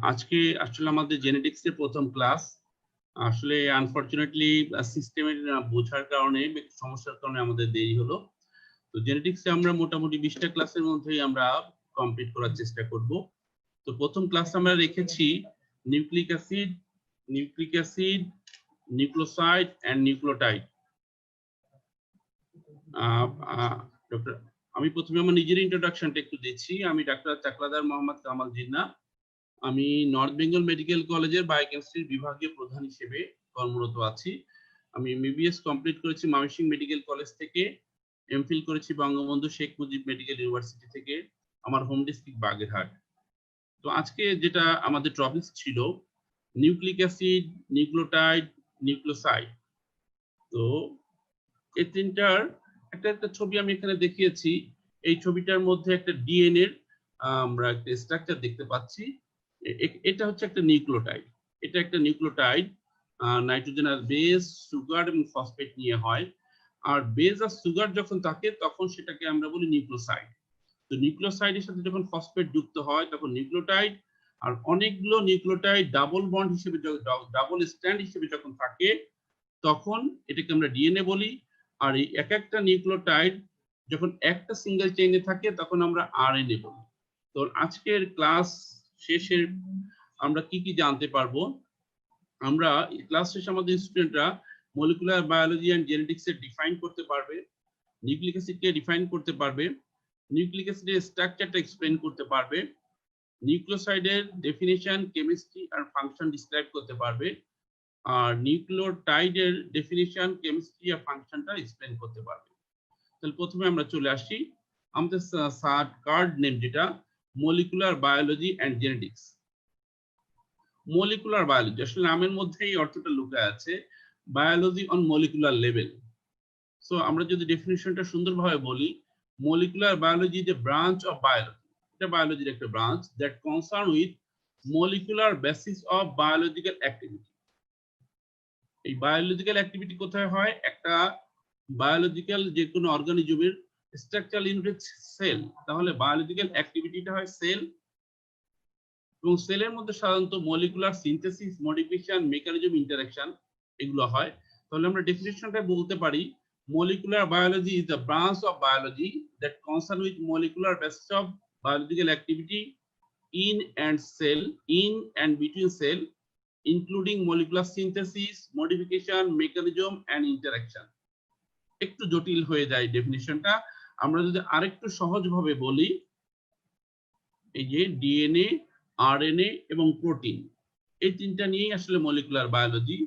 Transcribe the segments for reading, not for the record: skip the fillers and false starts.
আজকে আসলে আমাদের জেনেটিক্স এর প্রথম ক্লাস। আসলে আনফরচুনেটলি সিস্টেমের বোঝার কারণে একটু সমস্যার কারণে আমাদের দেরি হলো। তো জেনেটিক্সে আমরা মোটামুটি 20টা ক্লাসের মধ্যেই আমরা কমপ্লিট করার চেষ্টা করব। তো প্রথম ক্লাস আমরা রেখেছি nucleic acid, nucleoside and nucleotide. Doctor, আমি প্রথমে আমার নিজের ইন্ট্রোডাকশনটা একটু দিচ্ছি। আমি ডাক্তার চাকলাদার মোহাম্মদ কামাল জিন্নাহ। আমি নর্থ বেঙ্গল মেডিকেল কলেজের বায়োকেমিস্ট্রির বিভাগীয় প্রধান হিসেবে কর্মরত আছি। আমি এমবিবিএস কমপ্লিট করেছি ময়মনসিংহ মেডিকেল কলেজ থেকে, এমফিল করেছি বঙ্গবন্ধু শেখ মুজিব মেডিকেল ইউনিভার্সিটি থেকে। আমার হোম ডিস্ট্রিক্ট বাগেরহাট। তো আজকে যেটা আমাদের টপিক ছিল নিউক্লিক অ্যাসিড, নিউক্লিওটাইড, নিউক্লিওসাইড। তো এই তিনটার একটা একটা ছবি আমি এখানে দেখিয়েছি। এই ছবিটার মধ্যে একটা ডিএনএ এর আমরা একটা স্ট্রাকচার দেখতে পাচ্ছি। এটা হচ্ছে একটা নিউক্লিওটাইড। এটা একটা নিউক্লিওটাইড নাইট্রোজেন আর বেস, সুগার এবং ফসফেট নিয়ে হয়। আর বেস আর সুগার যখন থাকে তখন সেটাকে আমরা বলি নিউক্লিওসাইড। তো নিউক্লিওসাইডের সাথে যখন ফসফেট যুক্ত হয় তখন নিউক্লিওটাইড। আর অনেকগুলো নিউক্লিওটাইড ডাবল বন্ড হিসেবে, ডাবল স্ট্র্যান্ড হিসেবে যখন থাকে তখন এটাকে আমরা ডিএনএ বলি। আর এই এক একটা নিউক্লিওটাইড যখন একটা সিঙ্গেল চেইনে থাকে তখন আমরা আরএনএ বলি। তো আজকের ক্লাস শেষে আমরা কি কি জানতে পারবো? আমরা ক্লাস শেষে আমাদের স্টুডেন্টরা মলিকুলার বায়োলজি এন্ড জেনেটিক্স এর ডিফাইন করতে পারবে, নিউক্লিক অ্যাসিডকে ডিফাইন করতে পারবে, নিউক্লিক অ্যাসিডের স্ট্রাকচারটা এক্সপ্লেইন করতে পারবে, নিউক্লিওসাইডের ডেফিনিশন, কেমিস্ট্রি আর ফাংশন ডিসক্রাইব করতে পারবে, আর নিউক্লিওটাইডের ডেফিনিশন, কেমিস্ট্রি আর ফাংশনটা এক্সপ্লেইন করতে পারবে। তাহলে প্রথমে আমরা চলে আসি আমাদের সার্ট কার্ড নেম, যেটা molecular biology and genetics. Molecular biology আসলে নামের মধ্যেই অর্থটা লুকায় আছে, biology on molecular level. So আমরা যদি ডেফিনিশনটা সুন্দরভাবে বলি, molecular biology is a branch of biology. এটা বায়োলজির একটা branch that concern with molecular basis of biological activity. এই বায়োলজিক্যাল অ্যাক্টিভিটি কোথায় হয়? একটা বায়োলজিক্যাল যে কোনো অর্গানিজমের স্ট্রাকচারাল ইউনিট সেল, তাহলে বায়োলজিক্যাল অ্যাক্টিভিটিটা হয় সেল। এবং সেলের মধ্যে সাধারণত molecular synthesis, modification, mechanism, interaction এগুলো হয়। তাহলে আমরা ডেফিনিশনটা বলতে পারি molecular biology is the branch of biology that concern with molecular basis of biological activity in and between cell, including molecular synthesis, modification, mechanism and interaction. একটু জটিল হয়ে যায় ডেফিনিশনটা। আমরা যদি আরেকটু সহজভাবে বলি, এই যে ডিএনএ, আরএনএ এবং প্রোটিন, এই তিনটা নিয়েই আসলে molecular biology.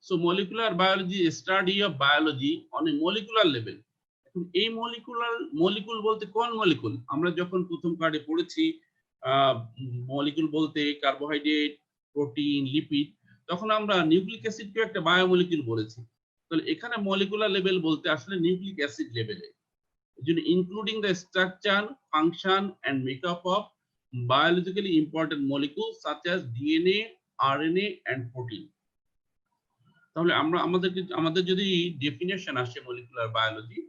So molecular biology study of biology on a molecular level. এই মলিকুল বলতে কোন মলিকুল? আমরা যখন প্রথম কার্ডে পড়েছি মলিকুল বলতে কার্বোহাইড্রেট, প্রোটিন, লিপিড, তখন আমরা নিউক্লিক অ্যাসিডকে একটা বায়োমলিকুল বলেছি। তাহলে এখানে মলিকুলার লেভেল বলতে আসলে নিউক্লিক অ্যাসিড লেভেলে, including the structure, function and makeup of biologically important molecules such as DNA, RNA and protein. তাহলে আমাদের যদি ডেফিনেশন আসে মলিকুলার বায়োলজি,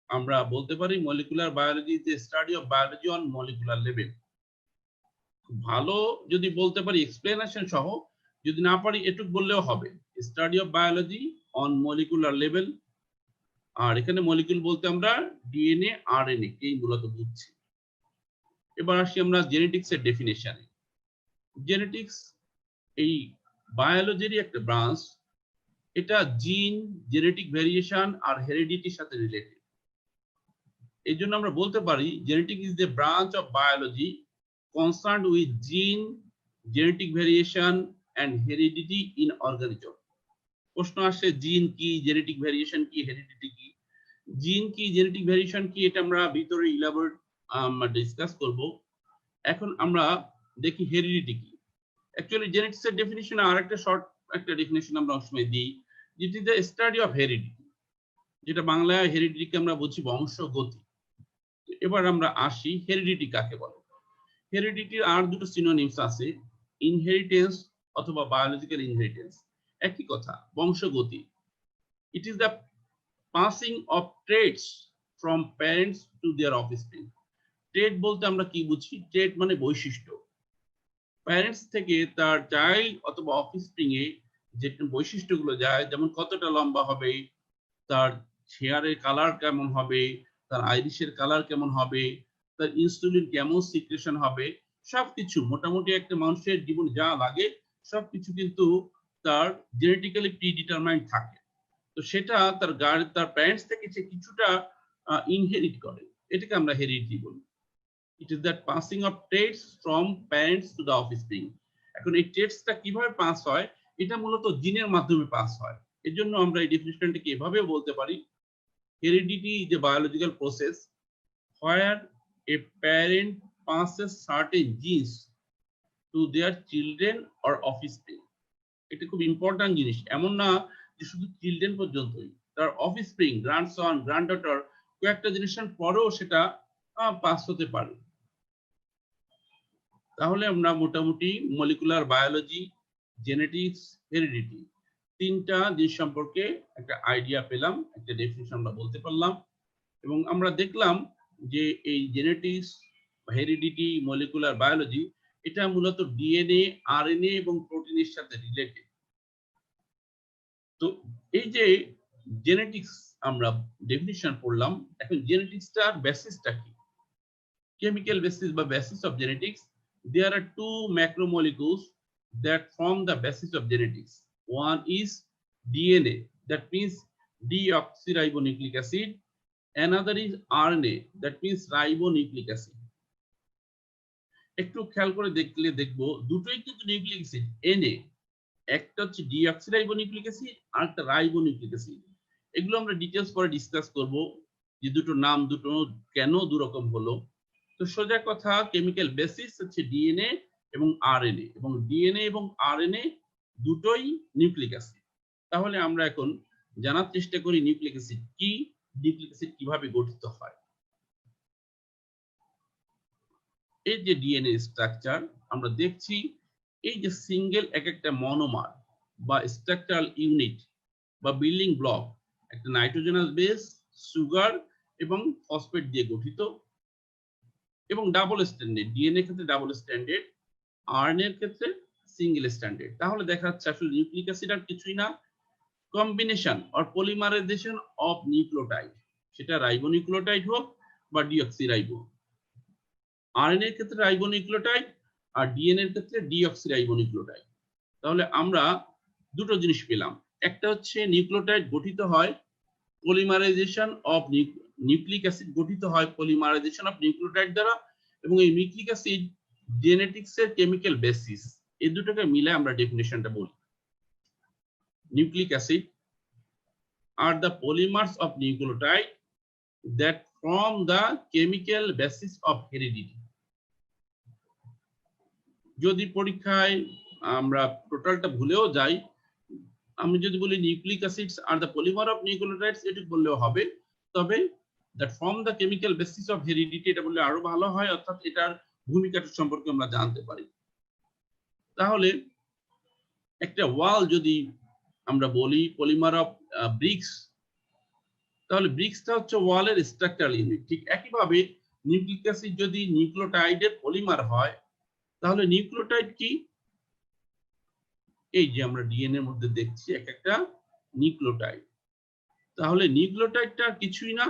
আমরা বলতে পারি molecular biology is the study of biology on molecular level. ভালো যদি বলতে পারি এক্সপ্লেনেশন সহ, যদি না পারি এটুক বললেও হবে, study of biology on molecular level. আর এখানে মলিকুল বলতে আমরা ডিএনএ, আরএনএ কেই মূলত বুঝছি। এবার আসি আমরা জেনেটিক্স এর ডেফিনেশনে। জেনেটিক্স এই বায়োলজিরই একটা ব্রাঞ্চ। এটা জিন, জেনেটিক ভেরিয়েশন আর হেরিডিটির সাথে রিলেটেড। এই জন্য আমরা বলতে পারি genetic is the branch of biology concerned with gene, genetic variation and heredity in organism. প্রশ্ন আসে জিন কি, জেনেটিক ভেরিয়েশন কি, হেরিডিটি কি? জিন কি, জেনেটিক ভেরিয়েশন কি, এটা আমরা ভিতরে ইলাবোরেট ডিসকাস করব। এখন আমরা দেখি হেরিডিটি কি। অ্যাকচুয়ালি জেনেটিক্স এর ডেফিনিশনে আরেকটা শর্ট একটা ডেফিনিশন আমরা অসময় দিই, ইট is the study of heredity, যেটা বাংলায় হেরিডিটিকে আমরা বুঝি বংশগতি। এবার আমরা আসি হেরিডিটি কাকে বলে। হেরিডিটির আর দুটো সিনোনিমস আছে, ইনহেরিটেন্স অথবা বায়োলজিক্যাল ইনহেরিটেন্স। একই কথা, বংশগতি। It is the passing of traits from parents to their offspring. Trait বলতে আমরা কি বুঝি? ট্রেট মানে বৈশিষ্ট্য। প্যারেন্টস থেকে তার চাইল্ড অথবা অফস্প্রিং এ যে বৈশিষ্ট্যগুলো যায়, যেমন কতটা লম্বা হবে, তার হেয়ারের কালার কেমন হবে, তার আইরিশের কালার কেমন হবে, তার ইনসুলিন কেমন সিক্রেশন হবে, সবকিছু মোটামুটি একটা মানুষের জীবন যা লাগে সবকিছু কিন্তু তার জেনেটিক্যালি প্রিডিটারমাইন্ড থাকে। তো সেটা তার প্যারেন্টস থেকে সে কিছুটা ইনহেরিট করে, এটাকে আমরা হেরিডিটি বলি। It is that passing of traits from parents to the offspring. এখন এই ট্রেটসটা কিভাবে পাস হয়, এটা মূলত জিনের মাধ্যমে পাস হয়। এর জন্য আমরা এই ডেফিনিশনটাকে এভাবেও বলতে পারি, heredity is a biological process where a parent passes certain genes to their children or offspring. এটা খুব ইম্পর্টেন্ট জিনিস, এমন না যে শুধু চিলড্রেন পর্যন্তই, তার অফস্প্রিং, গ্র্যান্ডসন, গ্র্যান্ডডটার কয়েকটা জেনারেশন পরেও সেটা পাস হতে পারে। তাহলে আমরা মোটামুটি মলিকুলার বায়োলজি, জেনেটিক্স, হেরিডিটি তিনটা জিনিস সম্পর্কে একটা আইডিয়া পেলাম, একটা ডেফিনিশন আমরা বলতে পারলাম। এবং আমরা দেখলাম যে এই জেনেটিক্স, হেরিডিটি, মলিকুলার বায়োলজি এটা মূলত ডিএনএ, আরএনএ এবং প্রোটিনের সাথে রিলেটেড। তো এই যে জেনেটিক্স আমরা ডেফিনিশন পড়লাম, এখন জেনেটিক্সটার বেসিসটা কি? কেমিক্যাল বেসিস বা basis of genetics, there are two macromolecules that form the basis of genetics. One is DNA, that means deoxyribonucleic acid. Another is RNA, that means ribonucleic acid. একটু খেয়াল করে দেখলে দেখবো দুটোই কিন্তু নিউক্লিক অ্যাসিড Na, একটা হচ্ছে ডিঅক্সিরাইবোনিউক্লিক অ্যাসিড আর একটা রাইবোনিউক্লিক অ্যাসিড। এগুলো আমরা ডিটেইলস পরে ডিসকাস করব যে দুটো নাম দুটো কেন দু রকম হলো। তো সোজা কথা, কেমিক্যাল বেসিস হচ্ছে ডিএনএ এবং আরএনএ, এবং ডিএনএ এবং আরএনএ দুটোই নিউক্লিক অ্যাসিড। তাহলে আমরা এখন জানার চেষ্টা করি নিউক্লিক অ্যাসিড কি, নিউক্লিক অ্যাসিড কিভাবে গঠিত হয়। এই যে ডিএনএ স্ট্রাকচার আমরা দেখছি, এই যে সিঙ্গেল এক একটা মনোমার বা স্ট্রাকচারাল ইউনিট বা বিল্ডিং ব্লক একটা নাইট্রোজেনাস বেস, সুগার এবং ফসফেট দিয়ে গঠিত, এবং ডাবল স্ট্যান্ডার্ড। ডিএনএ ক্ষেত্রে ডাবল স্ট্যান্ডার্ড, আরএনএ এর ক্ষেত্রে সিঙ্গেল স্ট্যান্ডার্ড। তাহলে দেখা যাচ্ছে আসলে নিউক্লিক অ্যাসিড আর কিছুই না, combination or polymerisation of nucleotide, সেটা রাইবোনিউক্লিওটাইড হোক বা ডিঅক্সিরাইবো। আরএনএ এর ক্ষেত্রে রাইবোনিউক্লিওটাইড আর ডিএনএ এর ক্ষেত্রে ডিঅক্সিরাইবোনিউক্লিওটাইড। তাহলে আমরা দুটো জিনিস পেলাম, একটা হচ্ছে নিউক্লিওটাইড গঠিত হয় পলিমারাইজেশন অফ নিউক্লিক অ্যাসিড গঠিত হয় পলিমারাইজেশন অফ নিউক্লিওটাইড দ্বারা, এবং এই নিউক্লিক অ্যাসিড জেনেটিক্স এর কেমিক্যাল বেসিস। এই দুটোকে মিলে আমরা ডেফিনিশনটা বলি, nucleic acid are the polymers of nucleotide that form the chemical basis of heredity. যদি পরীক্ষায় আমরা টোটালটা ভুলেও যাই, আমি যদি বলি nucleic acids are the polymer of nucleotides, এটুকু বললেও হবে, তবে that form the chemical basis of heredity এটা বললে আরো ভালো হয়, অর্থাৎ এটার ভূমিকাটা সম্পর্কে আমরা জানতে পারি। তাহলে একটা ওয়াল যদি আমরা বলি পলিমার অফ ব্রিক্স, তাহলে ব্রিক্সটা হচ্ছে ওয়ালের স্ট্রাকচারাল ইউনিট। ঠিক একইভাবে নিউক্লিক অ্যাসিড যদি নিউক্লিওটাইডের পলিমার হয়, তাহলে নিউক্লিওটাইড কি? এই যে আমরা ডিএনএ এর মধ্যে দেখছি এক একটা নিউক্লিওটাইড। তাহলে নিউক্লিওটাইডটা কিছুই না,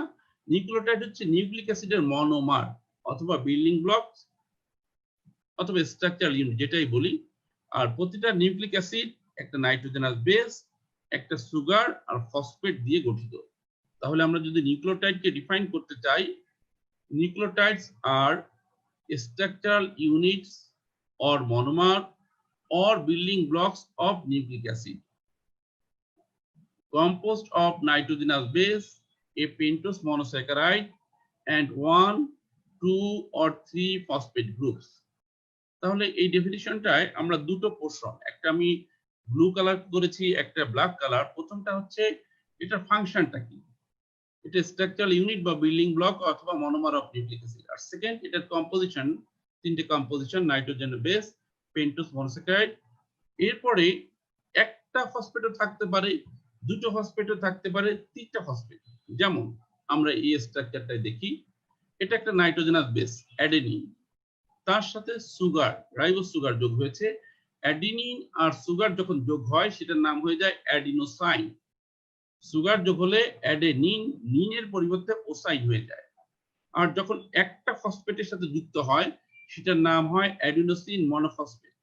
নিউক্লিওটাইড হচ্ছে নিউক্লিক অ্যাসিডের মনোমার অথবা বিল্ডিং ব্লক অথবা স্ট্রাকচারাল ইউনিট, যেটাই বলি। আর প্রতিটা নিউক্লিক অ্যাসিড একটা নাইট্রোজেনাস বেস, একটা সুগার আর ফসফেট দিয়ে গঠিত। তাহলে আমরা যদি নিউক্লিওটাইডকে ডিফাইন করতে চাই, nucleotides are structural units or monomer or building blocks of nucleic acid composed of nitrogenous base, a pentose monosaccharide and 1, 2 or 3 phosphate groups. তাহলে এই ডেফিনিশনটায় আমরা দুটো পোর্শন, একটা আমি ব্লু কালার করেছি, একটা ব্ল্যাক কালার। প্রথমটা হচ্ছে এটার ফাংশনটা কি, এটা স্ট্রাকচারাল ইউনিট বা বিল্ডিং ব্লক অথবা মনোমার অফ নিউক্লিক অ্যাসিড। আর সেকেন্ড, এটার কম্পোজিশন, তিনটে composition, nitrogen base, pentose monosaccharide. এরপরে একটা ফসফেটও থাকতে পারে, দুটো ফসফেটও থাকতে পারে, তিনটা ফসফেট। যেমন আমরা এই স্ট্রাকচারটাই দেখি, এটা একটা নাইট্রোজেনাস বেস অ্যাডেনিন, তার সাথে সুগার, রাইবোজ সুগার যোগ হয়েছে। অ্যাডিনিন আর সুগার যখন যোগ হয় সেটার নাম হয়ে যায় অ্যাডিনোসাইন। সুগার যোগ হলে অ্যাডেনিন, নিনের পরিবর্তে ওসাইন হয়ে যায়। আর যখন একটা ফসফেটের সাথে যুক্ত হয় সেটার নাম হয় অ্যাডিনোসিন মনোফসফেট।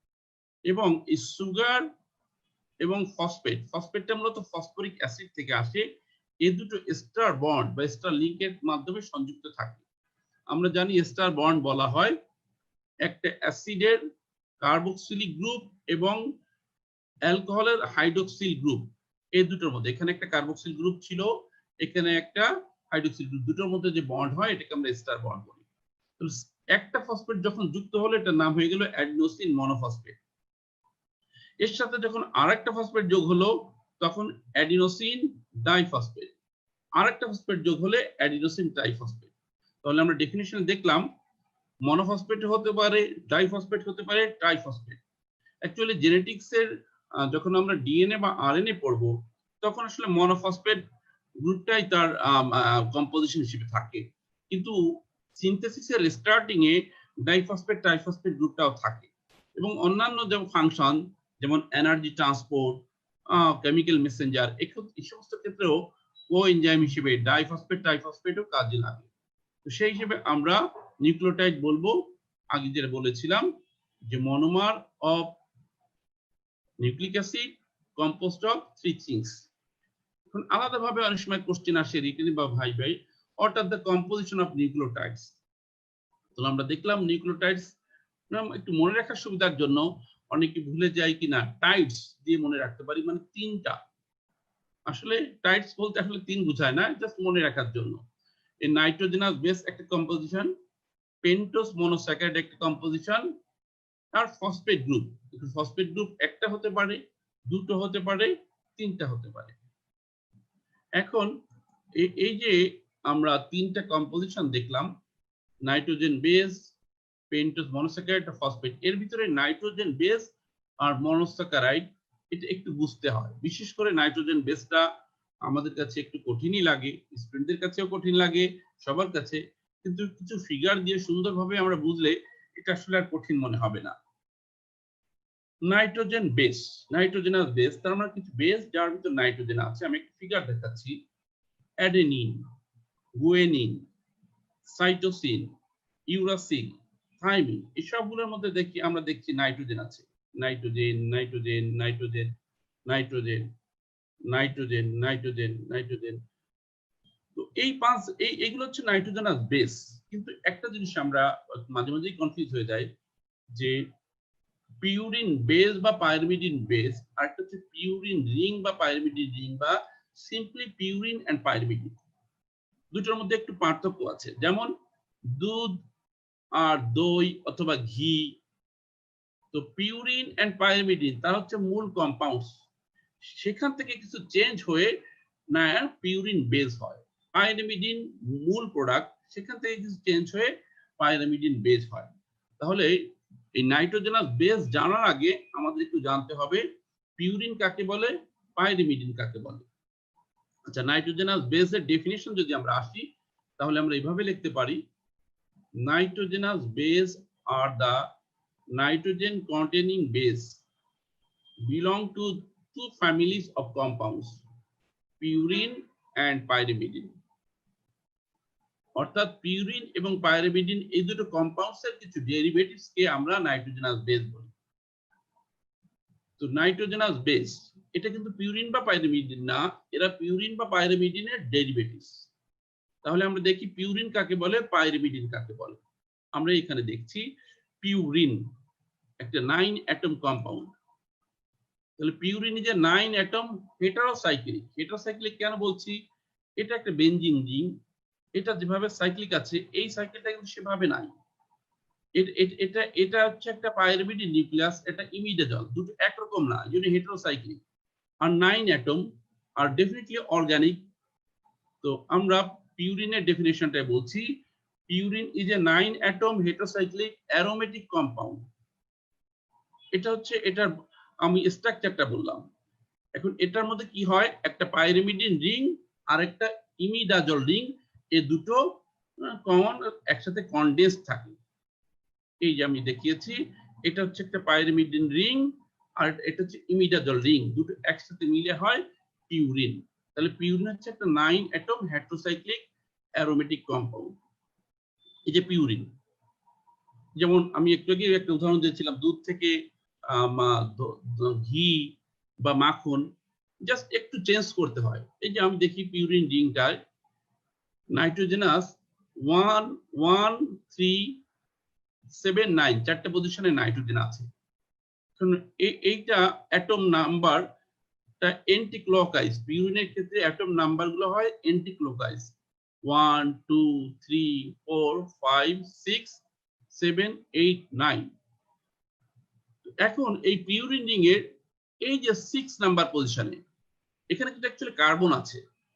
এবং এই সুগার এবং ফসফেট, ফসফেটটা মূলত ফসফরিক অ্যাসিড থেকে আসে। এই দুটো স্টার বন্ড বা স্টার লিংকের মাধ্যমে সংযুক্ত থাকে। আমরা জানি স্টার বন্ড বলা হয় একটা অ্যাসিডের কার্বক্সিলিক গ্রুপ এবং অ্যালকোহলের হাইড্রোক্সিল গ্রুপ, এই দুটোর মধ্যে, এখানে একটা কার্বক্সিল গ্রুপ ছিল, এখানে একটা হাইড্রোক্সিল গ্রুপ, দুটোর মধ্যে যে বন্ড হয় এটাকে আমরা স্টার বন্ড বলি। একটা ফসফেট যখন যুক্ত হলো এটার নাম হয়ে গেল অ্যাডিনোসিন মনোফসফেট। এর সাথে যখন আরেকটা ফসফেট যোগ হলো তখন অ্যাডিনোসিন ডাইফসফেট, আরেকটা ফসফেট যোগ হলে অ্যাডিনোসিন ট্রাইফসফেট। তাহলে আমরা ডেফিনিশন দেখলাম মনোফসফেট হতে পারে, ডাইফসফেট হতে পারে, ট্রাইফসফেট। অ্যাকচুয়ালি জেনেটিক্সের যখন আমরা ডিএনএ বা আরএনএ পড়ব তখন আসলে মনোফসফেট গ্রুপটাই তার কম্পোজিশন হিসেবে থাকে, কিন্তু সিনথেসিসের স্টার্টিং এ ডাইফসফেট ট্রাইফসফেট গ্রুপটাও থাকে। এবং অন্যান্য যেমন ফাংশন যেমন এনার্জি ট্রান্সপোর্ট, কেমিক্যাল মেসেঞ্জার, এই সমস্ত ক্ষেত্রেও কোএনজাইম হিসেবে ডাইফসফেট ট্রাইফসফেটও কাজে লাগে। তো সেই হিসেবে আমরা নিউক্লিওটাইড বলবো আগে যেটা বলেছিলাম যে monomer of nucleic acid composed of 3 things. এখন আলাদাভাবে অনেক সময় কোশ্চেন আসে রিটেন বা ভাই ভাই, what are the composition of nucleotides. তো আমরা দেখলাম নিউক্লিওটাইডস একটু মনে রাখার সুবিধার জন্য অনেকে ভুলে যায় কিনা টাইডস দিয়ে মনে রাখতে পারি, মানে তিনটা। আসলে টাইডস বলতে আসলে তিন বোঝায় না, জাস্ট মনে রাখার জন্য। এই নাইট্রোজেনাস বেস একটা কম্পোজিশন, পেন্টোজ মনোস্যাকারাইড একটা কম্পোজিশন, আর ফসফেট গ্রুপ। ফসফেট গ্রুপ একটা হতে পারে, দুটো হতে পারে, তিনটা হতে পারে। এখন এই যে আমরা তিনটা কম্পোজিশন দেখলাম, nitrogen base, pentose monosaccharide, phosphate, এর ভিতরে নাইট্রোজেন বেস আর মনোস্যাকারাইড এটা একটু বুঝতে হয়। বিশেষ করে নাইট্রোজেন বেসটা আমাদের কাছে একটু কঠিনই লাগে, স্টুডেন্টদের কাছেও কঠিন লাগে, সবার কাছে, কিন্তু কিছু ফিগার দিয়ে সুন্দরভাবে আমরা বুঝলে এটা আসলে আর কঠিন মনে হবে না। নাইট্রোজেন বেস, নাইট্রোজেনাস বেস, তার মানে কিছু বেস যার ভিতর নাইট্রোজেন আছে। আমি একটা ফিগার দেখাচ্ছি। অ্যাডেনিন, গুয়েনিন, সাইটোসিন, ইউরাসিন, থাইমিন, এই সবগুলোর মধ্যে আমরা দেখছি নাইট্রোজেন আছে। Nitrogen, nitrogen, nitrogen, nitrogen, nitrogen, nitrogen, nitrogen. তো এইগুলো হচ্ছে নাইট্রোজেনাস বেস। কিন্তু একটা জিনিস আমরা মাঝে মাঝেই কনফিউজ হয়ে যায় যে পিউরিন বেস বা পাইরিমিডিন বেস, আর একটা হচ্ছে পিউরিন রিং বা পাইরিমিডিন রিং, বা সিম্পলি পিউরিন এন্ড পাইরিমিডিন। দুটোর মধ্যে একটু পার্থক্য আছে। যেমন দুধ আর দই অথবা ঘি, তো পিউরিন এন্ড পাইরিমিডিন তার হচ্ছে মূল কম্পাউন্ডস, সেখান থেকে কিছু চেঞ্জ হয়ে না পিউরিন বেস হয়। পাইরিমিডিন মূল প্রোডাক্ট, সেখান থেকে কিছু চেঞ্জ হয়ে পাইরিমিডিন বেস হয়। তাহলে এই নাইট্রোজেনাস বেস জানার আগে আমাদের একটু জানতে হবে পিউরিন কাকে বলে, পাইরিমিডিন কাকে বলে। আচ্ছা, নাইট্রোজেনাস বেসের ডেফিনিশন যদি আমরা আসি তাহলে আমরা এইভাবে লিখতে পারি, nitrogenous base are the nitrogen containing base belong to two families of compounds, purine and pyrimidine। অর্থাৎ পিউরিন এবং পাইরিমিডিন এই দুটো কম্পাউন্ডস এর কিছু ডেরিভেটিভস কে আমরা নাইট্রোজেনাস বেস বলি। তো নাইট্রোজেনাস বেস এটা কিন্তু পিউরিন বা পাইরিমিডিন না, এরা পিউরিন বা পাইরিমিডিনের ডেরিভেটিভস। তাহলে আমরা দেখি পিউরিন কাকে বলে, পাইরিমিডিন কাকে বলে। আমরা এখানে দেখছি পিউরিন একটা 9 অ্যাটম কম্পাউন্ড। তাহলে purine is a 9 atom heterocyclic. Heterocyclic কেন বলছি, এটা একটা বেনজিন রিং, এটা যেভাবে সাইক্লিক আছে এই সাইকেলটা কিন্তু সেভাবে নাই। এটা হচ্ছে একটা পাইরিমিডিন নিউক্লিয়াস, এটা ইমিডাজল, দুটো একরকম না, যদি হেটারোসাইক্লিক আর 9 অ্যাটম আর ডেফিনেটলি অর্গানিক। তো আমরা পিউরিনের ডেফিনেশনটা বলছি, purine is a 9 atom heterocyclic aromatic compound. এটা হচ্ছে এটার আমি স্ট্রাকচারটা বললাম। এখন এটার মধ্যে কি হয়, একটা পাইরিমিডিন রিং আর একটা ইমিডাজল রিং, এই দুটো কমন একসাথে কনডেন্স থাকে। এই যে আমি দেখিয়েছি, এটা হচ্ছে একটা পাইরিমিডিন রিং, আর এটা হচ্ছে ইমিডাজল রিং, দুটো একসাথে মিলে হয় পিউরিন। তাহলে পিউরিন হচ্ছে একটা 9 অ্যাটম হেটেরোসাইক্লিক অ্যারোমেটিক কম্পাউন্ড। এই যে পিউরিন, যেমন আমি একটু আগে একটা উদাহরণ দিয়েছিলাম, দুধ থেকে ঘি বা মাখন জাস্ট একটু চেঞ্জ করতে হয়। এই যে আমি দেখি পিউরিন রিংটায় নাইট্রোজেনাস 1 1 3 7 9 চারটা পজিশনে নাইট্রোজেন আছে। এইটা অ্যাটম নাম্বারটা এন্টি ক্লকওয়াইজ, পিউরিনের ক্ষেত্রে অ্যাটম নাম্বার গুলো হয় এন্টি ক্লকওয়াইজ, 1 2 3 4 5 6 7 8 9। এখন এই পিউরিন রিং এর এই যে 6 নাম্বার পজিশনে, এখানে কিন্তু অ্যাকচুয়ালি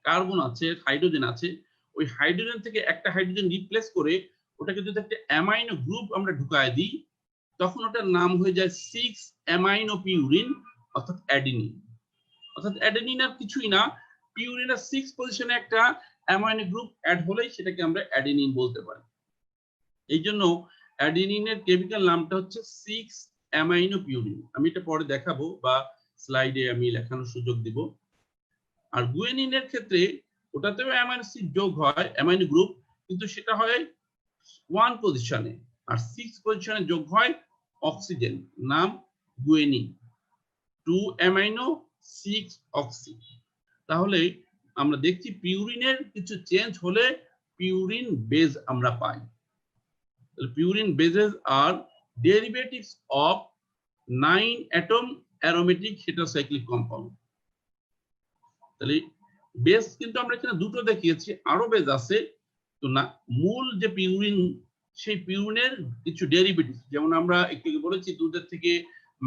কার্বন আছে, হাইড্রোজেন আছে। ওই হাইড্রোজেন থেকে একটা হাইড্রোজেন রিপ্লেস করে ওটাকে যদি একটা অ্যামাইনো গ্রুপ আমরা ঢুকায় দিই, তখন ওটার নাম হয়ে যায় 6 অ্যামাইনো পিউরিন, অর্থাৎ অ্যাডেনিন। অর্থাৎ অ্যাডেনিন আর কিছুই না, পিউরিনের 6 পজিশনে একটা অ্যামাইনো গ্রুপ অ্যাড হলেই সেটাকে আমরা অ্যাডেনিন বলতে পারি। এই জন্য অ্যাডেনিনের কেমিক্যাল নামটা হচ্ছে 6 অ্যামাইনো পিউরিন। আমি এটা পরে দেখাবো বা স্লাইডে আমি লেখানোর সুযোগ দিব। আর গুয়েনিনের ক্ষেত্রে ওটাতেও অ্যামাইনো অ্যাসিড যোগ হয়, অ্যামাইনো গ্রুপ, কিন্তু সেটা হয় 1 পজিশনে, আর 6 পজিশনে যোগ হয় অক্সিজেন, নাম গুয়েনিন। 2 অ্যামাইনো 6 অক্সি। তাহলে আমরা দেখছি পিউরিনের কিছু চেঞ্জ হলে পিউরিন বেজ আমরা পাই। Purine bases are derivatives of 9 atom aromatic heterocyclic compound. তাহলে বেস কিন্তু আমরা এখানে দুটো দেখিয়েছি, আরো বেস আছে। তো না, মূল যে পিউরিন, সেই পিউরিনের কিছু ডেরিভেটিভ, যেমন আমরা একটু বলেছি দুধের থেকে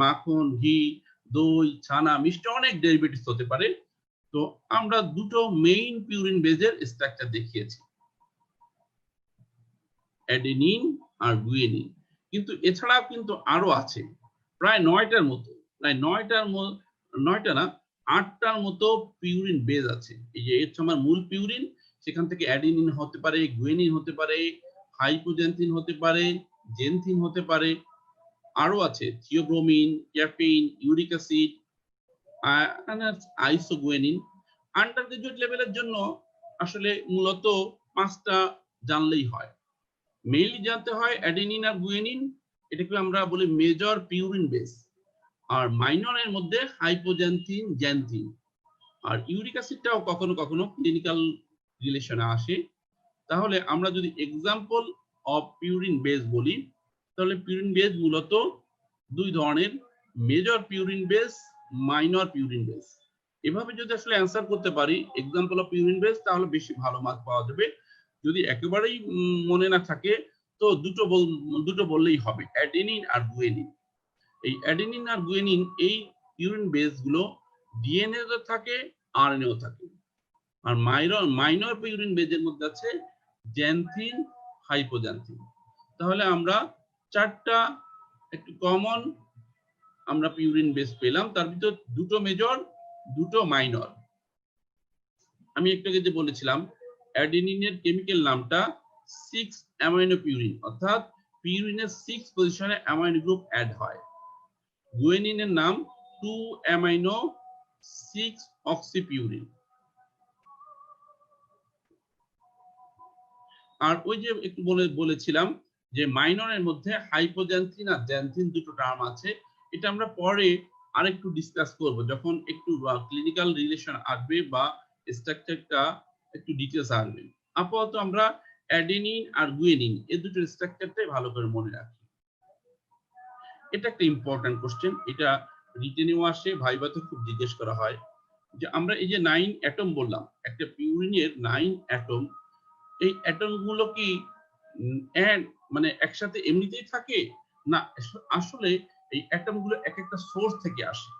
মাখন, ঘি, দই, ছানা, মিষ্টি অনেক ডেরিভেটিভ হতে পারে। তো আমরা দুটো মেইন পিউরিন বেজের স্ট্রাকচার দেখিয়েছি, অ্যাডেনিন আর গুয়েনিন। কিন্তু এছাড়াও কিন্তু আরো আছে প্রায় 9টার মতো, প্রায় 9টা না 8টার মতো পিউরিন বেজ আছে। এই যে এর আমার মূল পিউরিন, সেখান থেকে অ্যাডেনিন হতে পারে, গুয়েনিন হতে পারে, হাইপোজেন্থিন হতে পারে, জেনথিন হতে পারে, আরো আছে theobromine, caffeine, uric acid, isoguanine. Undergraduate লেভেলের জন্য আসলে মূলত 5টা জানলেই হয়। মেইনলি জানতে হয় অ্যাডেনিন আর গুয়েনিন, এটাকে আমরা বলি মেজর পিউরিন বেস। আর মাইনরের মধ্যে হাইপোজেন্থিন, জ্যানথিন, আর ইউরিক অ্যাসিডটাও কখনো কখনো ক্লিনিক্যাল রিলেশনে আসে। তাহলে আমরা যদি এক্সাম্পল অফ পিউরিন বেস বলি, তাহলে পিউরিন বেস মূলত দুই ধরনের, major purine base, minor purine base. এভাবে যদি আসলে অ্যান্সার করতে পারি এক্সাম্পল অফ পিউরিন বেস, তাহলে বেশি ভালো মার্ক পাওয়া যাবে। যদি একেবারেই মনে না থাকে তো দুটো বললেই হবে, অ্যাডেনিন আর গুয়েনিন। এই অ্যাডেনিন আর গুয়েনিন এই পিউরিন বেস গুলো ডিএনএ তে থাকে, আরএনএ ও থাকে। আর মাইনর পিউরিন বেজের মধ্যে আছে জ্যানথিন, হাইপোজ্যানথিন। তাহলে আমরা 4টা একটু কমন আমরা পিউরিন বেস পেলাম, তার ভিতর দুটো মেজর, দুটো মাইনর। আমি একটু আগে যে বলেছিলাম অ্যাডেনিনের কেমিক্যাল নামটা 6 অ্যামাইনো পিউরিন, অর্থাৎ পিউরিনের 6 পজিশনে অ্যামাইনো গ্রুপ অ্যাড হয়। গুয়েনিনের নাম 2 অ্যামাইনো 6 অক্সিপিউরিন। আর ওই যে একটু বলেছিলাম যে মাইনরের মধ্যে হাইপোজ্যানথিন আর জ্যানথিন দুটো টার্ম আছে। এটা আমরা পরে আরেকটু ডিসকাস করব যখন একটু ক্লিনিক্যাল রিলেশন আসবে বা স্ট্রাকচারটা একটু ডিটেইলস আসবে। আপাতত আমরা অ্যাডেনিন আর গুয়েনিন এই দুটো স্ট্রাকচারটাই ভালো করে মনে রাখি। এটা একটা ইম্পর্টেন্ট কোশ্চেন, এটা রিটেনেও আসে, ভাইভাতে খুব জিজ্ঞেস করা হয় যে আমরা এই যে 9 অ্যাটম বললাম, একটা পিউরিনের 9 অ্যাটম, এই অ্যাটম গুলো কি মানে একসাথে এমনিতেই থাকে না, আসলে এই অ্যাটম গুলো এক একটা সোর্স থেকে আসে।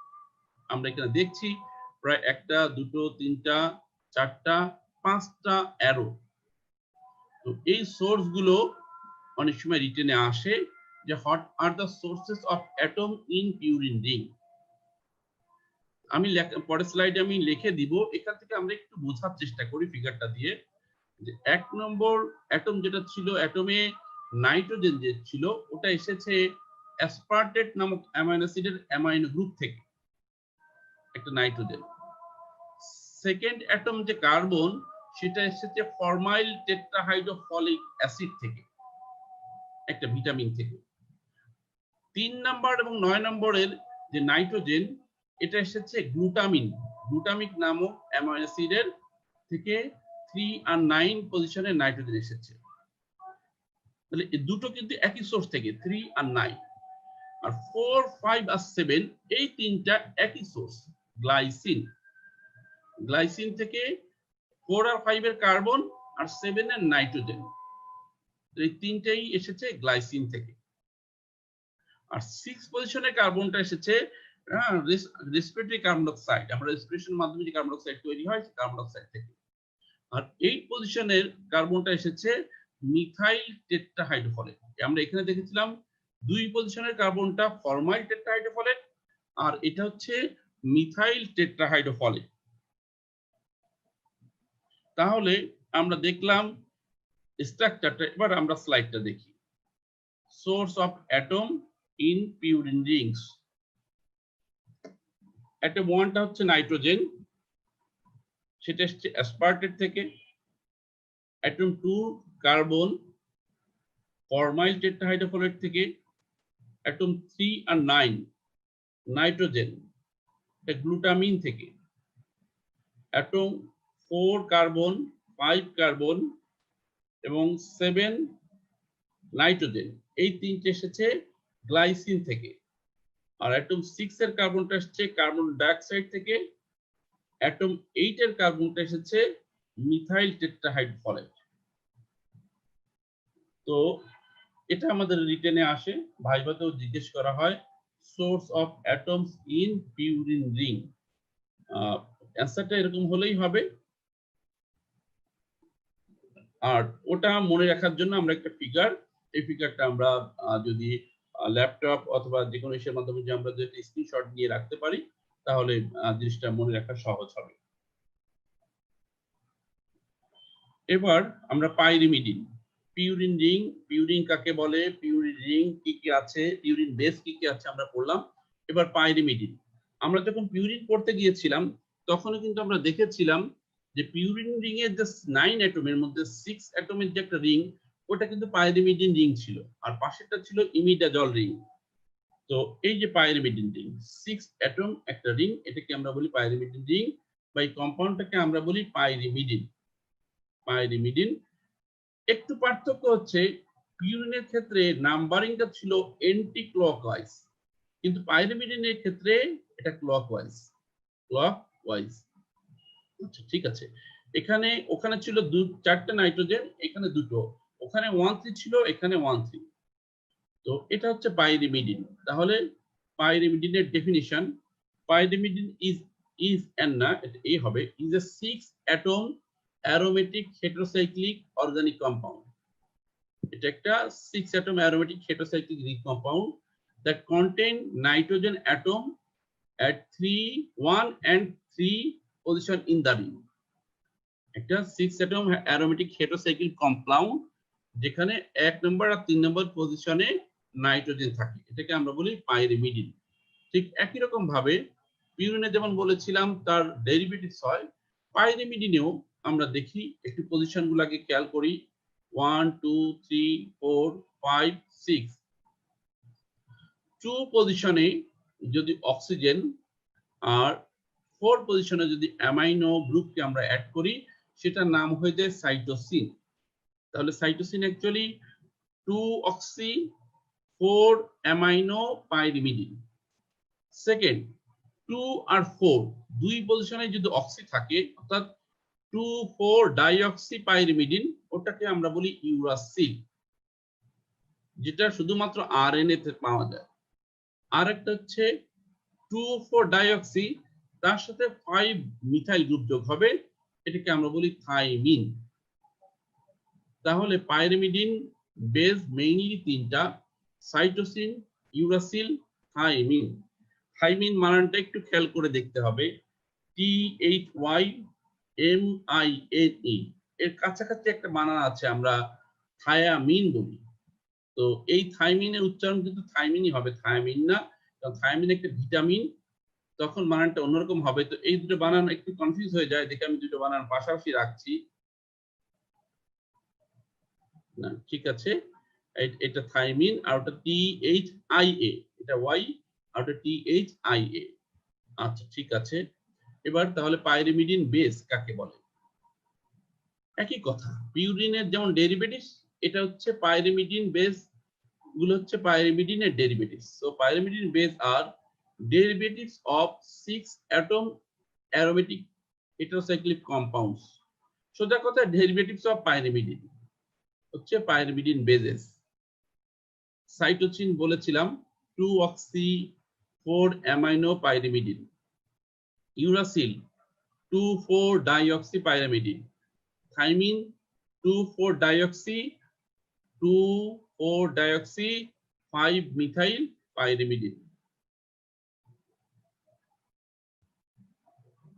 আমরা এখানে দেখছি প্রায় 1টা 2টো 3টা 4টা 5টা অ্যারো। তো এই সোর্স গুলো অনেক সময় রিটেনে আসে যে what are the sources of atom in purine ring. আমি পরের স্লাইডে আমি লিখে দিব, এখান থেকে আমরা একটু বোঝার চেষ্টা করি ফিগারটা দিয়ে। যে 1 নম্বর অ্যাটম যেটা ছিল, অ্যাটমে নাইট্রোজেন যে ছিল ওটা এসেছে অ্যাসপার্টেট নামক অ্যামাইনো অ্যাসিডের অ্যামাইনো গ্রুপ থেকে, একটা নাইট্রোজেন। সেকেন্ড অ্যাটম যে কার্বন সেটা এসেছে ফরমাইল টেট্রাহাইড্রোফলিক অ্যাসিড থেকে, একটা ভিটামিন থেকে। 3 নাম্বার এবং 9 নম্বরের যে নাইট্রোজেন এটা এসেছে গ্লুটামিক নামক অ্যামাইনো অ্যাসিডের থেকে 3 আর 9 পজিশনে নাইট্রোজেন এসেছে। তাহলে এই দুটো কিন্তু একই সোর্স থেকে, 3 আর 9। আর 4, 5 আর 7 এই তিনটা একই সোর্স, গ্লাইসিন থেকে 4 আর 5 এর কার্বন আর 7 এর নাইট্রোজেন, এই তিনটাই এসেছে গ্লাইসিন থেকে। আর 6 পজিশনের কার্বনটা এসেছে রেসপিরেটরি কার্বন ডাই অক্সাইড, আমরা রেসপিরেশনের মাধ্যমে যে কার্বন ডাই অক্সাইড তৈরি হয় সেই কার্বন ডাই অক্সাইড থেকে। আর 8 পজিশনের কার্বনটা এসেছে মিথাইল টেট্রাহাইড্রোফলেট। আমরা এখানে দেখেছিলাম 2 পজিশনের কার্বনটা ফরমাইল টেট্রাহাইড্রোফলেট আর এটা হচ্ছে মিথাইল টেট্রাহাইড্রোফলেট। তাহলে আমরা দেখলাম স্ট্রাকচারটা, এবার আমরা স্লাইডটা দেখি। Source of atom in purine rings. Atom 1টা হচ্ছে নাইট্রোজেন, সেটা এসছে অ্যাসপার্টেট থেকে। অ্যাটম 2 কার্বন, ফরমাইল টেট্রাহাইড্রোফলেট থেকে। অ্যাটম 3 আর 9 নাইট্রোজেন, গ্লুটামিন থেকে। অ্যাটম 4 কার্বন, 5 কার্বন এবং 7 নাইট্রোজেন, এই তিনটে এসেছে গ্লাইসিন থেকে। আর অ্যাটম 6 এর কার্বনটা এসেছে কার্বন ডাইঅক্সাইড থেকে। অ্যাটম 8 এর কার্বনটা এসেছে মিথাইল টেট্রাহাইড্রোফলেট। তো এটা আমাদের রিটেনে আসে, ভাইভাতেও জিজ্ঞেস করা হয়, source of atoms in purine ring. অ্যান্সারটা এরকম হলেই হবে। আর ওটা মনে রাখার জন্য আমরা একটা ফিগার, এই ফিগারটা আমরা যদি ল্যাপটপ অথবা যে কোনো ইসের মাধ্যমে যে আমরা যদি স্ক্রিনশট নিয়ে রাখতে পারি তাহলে জিনিসটা মনে রাখা সহজ হবে। এবার আমরা পাইরিমিডিন, পিউরিন রিং, পিউরিন কাকে বলে, পিউরিন রিং কি কি আছে, পিউরিন বেস কি কি আছে আমরা পড়লাম। এবার পাইরিমিডিন, আমরা যখন পিউরিন পড়তে গিয়েছিলাম তখনও কিন্তু আমরা দেখেছিলাম যে পিউরিন রিং এর যে 9 অ্যাটমের মধ্যে 6 অ্যাটমের যে একটা রিং ওটা কিন্তু পাইরিমিডিন রিং ছিল, আর পাশেরটা ছিল ইমিডাজল রিং। তো এই যে পাইরিমিডিন রিং, 6 অ্যাটম একটা রিং, এটাকে আমরা বলি পাইরিমিডিন রিং, বা এই কম্পাউন্ডটাকে আমরা বলি পাইরিমিডিন। একটু পার্থক্য হচ্ছে পিউরিনের ক্ষেত্রে নাম্বারিংটা ছিল এন্টি ক্লকওয়াইজ, কিন্তু পাইরিমিডিনের ক্ষেত্রে এটা ক্লকওয়াইজ। আচ্ছা ঠিক আছে, ওখানে ছিল 4টা নাইট্রোজেন, এখানে 2টো, ওখানে 1,3 ছিল, এখানে 1,3। তো এটা হচ্ছে পাইরিমিডিন। তাহলে পাইরিমিডিনের ডেফিনিশন, পাইরিমিডিন ইজ এন না, এটা এ হবে, is a 6 atom aromatic heterocyclic organic compound. এটা একটা 6 atom aromatic heterocyclic compound that contain nitrogen atom at 1 and 3 position in the ring. একটা 6 অ্যাটম অ্যারোমেটিক হেটেরোসাইক্লিক কম্পাউন্ড যেখানে 1 নম্বর আর 3 নম্বর পজিশনে নাইট্রোজেন থাকে, এটাকে আমরা বলি পাইরিমিডিন। ঠিক একই রকম ভাবে পিউরিনে যেমন বলেছিলাম তার ডেরিভেটিভস হয়, পাইরিমিডিনেও আমরা দেখি একটু পজিশনগুলোকে খেয়াল করি, 1 2 3 4 5 6। 2 পজিশনে যদি অক্সিজেন আর 4 পজিশনে যদি অ্যামাইনো গ্রুপকে আমরা অ্যাড করি সেটার নাম হয়ে যায় সাইটোসিন। তাহলে cytosine actually 2 oxy 4 amino pyrimidine. Second, 2 আর 4 দুই পজিশনে যদি অক্সি থাকে অর্থাৎ 2 4 ডাইঅক্সি পাইরিমিডিন, ওটাকে আমরা বলি ইউরাসিল, যেটা শুধুমাত্র আরএনএ তে পাওয়া যায়। আর একটা হচ্ছে 2 4 ডাইঅক্সি, তার সাথে 5 মিথাইল গ্রুপ যোগ হবে, এটাকে আমরা বলি থাইমিন। তাহলে পাইরিমিডিন বেস মেইনলি 3টা, সাইটোসিন, ইউরাসিল, থাইমিন। থাইমিন মানানটা একটু খেয়াল করে দেখতে হবে, THYMINE, এর কাছাকাছি একটা বানান আছে, আমরা থায়ামিন বলি। তো এই থাইমিনের উচ্চারণ কিন্তু থাইমিনই হবে, থায়ামিন না, কারণ থায়ামিন একটা ভিটামিন, তখন বানানটা অন্যরকম হবে। তো এই দুটো বানান একটু কনফিউজ হয়ে যায়, দেখে আমি দুটো বানান পাশাপাশি রাখছি। না ঠিক আছে, এটা থাইমিন আর ওটা THIA, এটা ওয়াই আর ওটা THIA। আচ্ছা ঠিক আছে, এবার তাহলে পাইরিমিডিন বেস কাকে বলে? একই কথা, পিউরিনের যেমন ডেরিভেটিভস, এটা হচ্ছে পাইরিমিডিন বেস গুলো হচ্ছে পাইরিমিডিনের derivatives. So pyrimidine base are derivatives of 6 atom aromatic heterocyclic compounds. সোজা কথা ডেরিভেটিভস অফ পাইরিমিডিন হচ্ছে পাইরিমিডিন বেসেস। সাইটোসিন বলেছিলাম 2-অক্সি 4-অ্যামাইনো pyrimidine, uracil two four dioxy pyrimidine, thymine two four dioxy two four dioxy five methyl pyrimidine.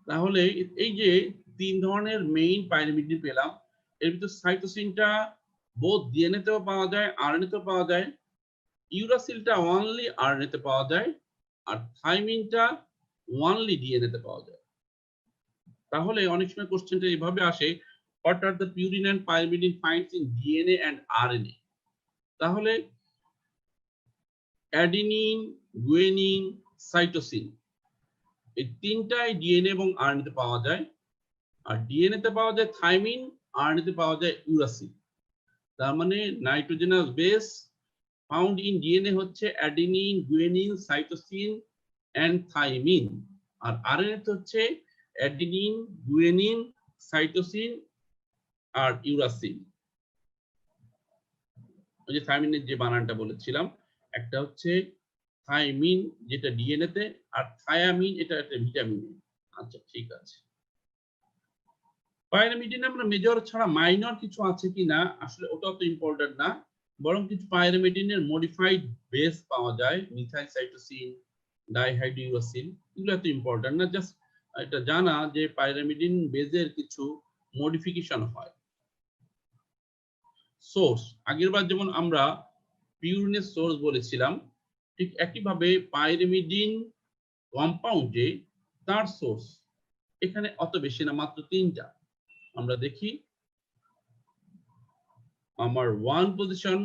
তাহলে এই যে তিন ধরনের মেইন পাইরিমিডিন পেলাম, এর ভিতর সাইটোসিনটা বোথ ডিএনএ তেও পাওয়া যায়, আরএনএ তেও পাওয়া যায়, ইউরাসিলটা অনলি আরএনএ তে পাওয়া যায়, আর থাইমিনটা অনলি ডিএনএ তে পাওয়া যায়। তাহলে অনেক সময় কোশ্চেনটা এইভাবে আসে, what are the purine and pyrimidine finds in DNA and RNA? তাহলে অ্যাডিনিন, গুয়েনিন, সাইটোসিন এই তিনটাই ডিএনএ এবং আরএনএ তে পাওয়া যায়, আর ডিএনএ তে পাওয়া যায় থাইমিন, আরএনএ তে পাওয়া যায় ইউরাসিল। তার মানে nitrogenous base found in DNA হচ্ছে adenine, guanine, cytosine and thymine, আর আরএনএ তে হচ্ছে অ্যাডিনিন, গুয়েনিন, সাইটোসিন আর ইউরাসিল। ওই যে থাইমিনের যে বানানটা বলেছিলাম, একটা হচ্ছে থাইমিন যেটা ডিএনএ তে, আর থায়ামিন এটা একটা ভিটামিন। আচ্ছা ঠিক আছে, পাইরিমিডিন আমরা মেজর ছাড়া মাইনর কিছু আছে কিনা আসলে ওটাও তো ইম্পর্টেন্ট না, বরং কিছু পাইরিমিডিনের মডিফাইড বেস পাওয়া যায়, মিথাইল সাইটোসিন, ডাইহাইড্রোইউরাসিল, এগুলো এত ইম্পর্টেন্ট না, জাস্ট এটা জানা যে পাইরিমিডিন বেজের কিছু মডিফিকেশন হয়। সোর্স, আগেরবার যেমন আমরা পিউরিনের সোর্স বলেছিলাম, ঠিক একইভাবে পাইরিমিডিন কম্পাউন্ডে তার সোর্স এখানে অত বেশি না, মাত্র 3টা। আমরা দেখি আমার 1 পজিশন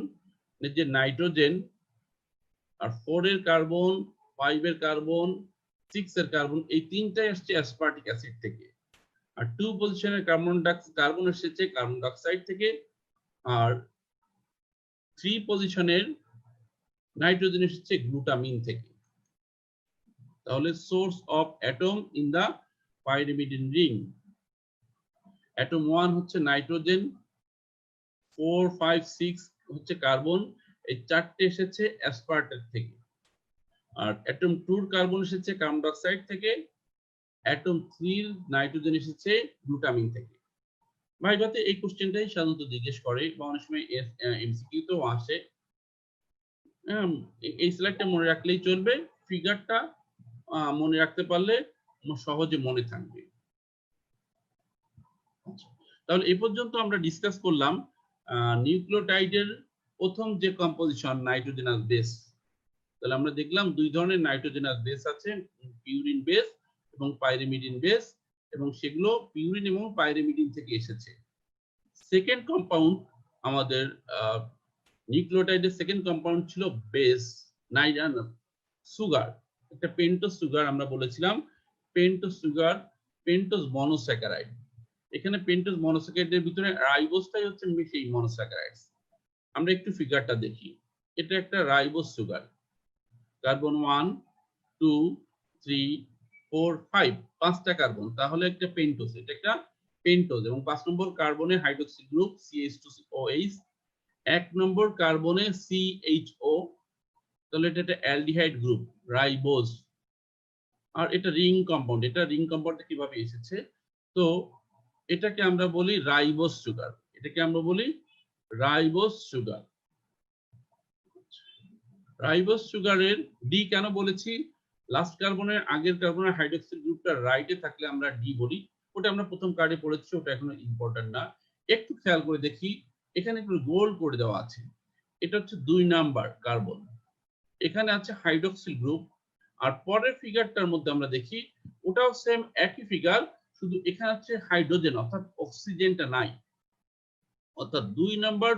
যে নাইট্রোজেন, আর 4 এর কার্বন, 5 এর কার্বন, 6 এর কার্বন, এই তিনটাই আসছে অ্যাসপার্টিক অ্যাসিড থেকে। আর 2 পজিশনের কার্বন এসেছে কার্বন ডাইঅক্সাইড থেকে, আর 3 পজিশনের নাইট্রোজেন এসেছে গ্লুটামিন থেকে। তাহলে source of atom in the pyrimidine ring, atom 1 হচ্ছে নাইট্রোজেন, 4, 5, 6 হচ্ছে কার্বন, এই চারটে এসেছে অ্যাসপার্টেট থেকে, আর অ্যাটম 2 এর কার্বন এসেছে কার্বন ডাইঅক্সাইড থেকে, অ্যাটম 3 এর নাইট্রোজেন এসেছে গ্লুটামিন থেকে। ভাইভাতে এই কোশ্চেনটাই সাধারণত জিজ্ঞেস করে বা অনেক সময় এমসিকিউ তেও আসে। এই স্লাইডটা মনে রাখলেই চলবে, ফিগারটা মনে রাখতে পারলে সহজে মনে থাকবে। তাহলে এই পর্যন্ত আমরা ডিসকাস করলাম নিউক্লিওটাইডের প্রথম যে কম্পোজিশন নাইট্রোজেনাস বেস। তাহলে আমরা দেখলাম দুই ধরনের নাইট্রোজেনাস বেস আছে, পিউরিন বেস এবং পাইরিমিডিন বেস, এবং সেগুলো পিউরিন এবং পাইরিমিডিন থেকে এসেছে। সেকেন্ড কম্পাউন্ড আমাদের নিউক্লিওটাইডের সেকেন্ড কম্পাউন্ড ছিল বেস, সুগার, একটা পেন্টোজ সুগার আমরা বলেছিলাম, পেন্টোজ সুগার, পেন্টোজ মনোস্যাকারাইড। এখানে পেন্টোজ মনোস্যাকারাইডের ভিতরে রাইবোজটাই হচ্ছে সেই মনোস্যাকারাইডস। আমরা একটু ফিগারটা দেখি, এটা একটা রাইবোজ সুগার, কার্বন 1, 2, 3, 4, 5, 5টা কার্বন, তাহলে একটা পেন্টোজ, এটা একটা পেন্টোজ, এবং 5 নম্বর কার্বনে হাইড্রোক্সিল গ্রুপ CH2OH, 1 নম্বর কার্বনে CHO, তাহলে এটা একটা অ্যালডিহাইড গ্রুপ রাইবোজ। আর এটা রিং কম্পাউন্ড, এটা রিং কম্পাউন্ডটা কিভাবে এসেছে, তো এটাকে আমরা বলি রাইবোজ সুগার, এটাকে আমরা বলি রাইবোজ সুগার। রাইবোজ সুগারের ডি কেন বলেছি, লাস্ট কার্বনের আগের কার্বনের হাইড্রোক্সিল গ্রুপটা রাইটে থাকলে আমরা ডি বলি, ওটা আমরা প্রথম কার্ডে পড়েছি, ওটা এখনো ইম্পর্টেন্ট না। একটু খেয়াল করে দেখি, এখানে একটু গোল করে দেওয়া আছে, এটা হচ্ছে 2 নাম্বার কার্বন, এখানে আছে হাইড্রক্সিল গ্রুপ। আর পরের ফিগারটার মধ্যে আমরা দেখি ওটাও সেম একই ফিগার, শুধু এখানে আছে হাইড্রোজেন অর্থাৎ অক্সিজেনটা নাই। অর্থাৎ 2 নাম্বার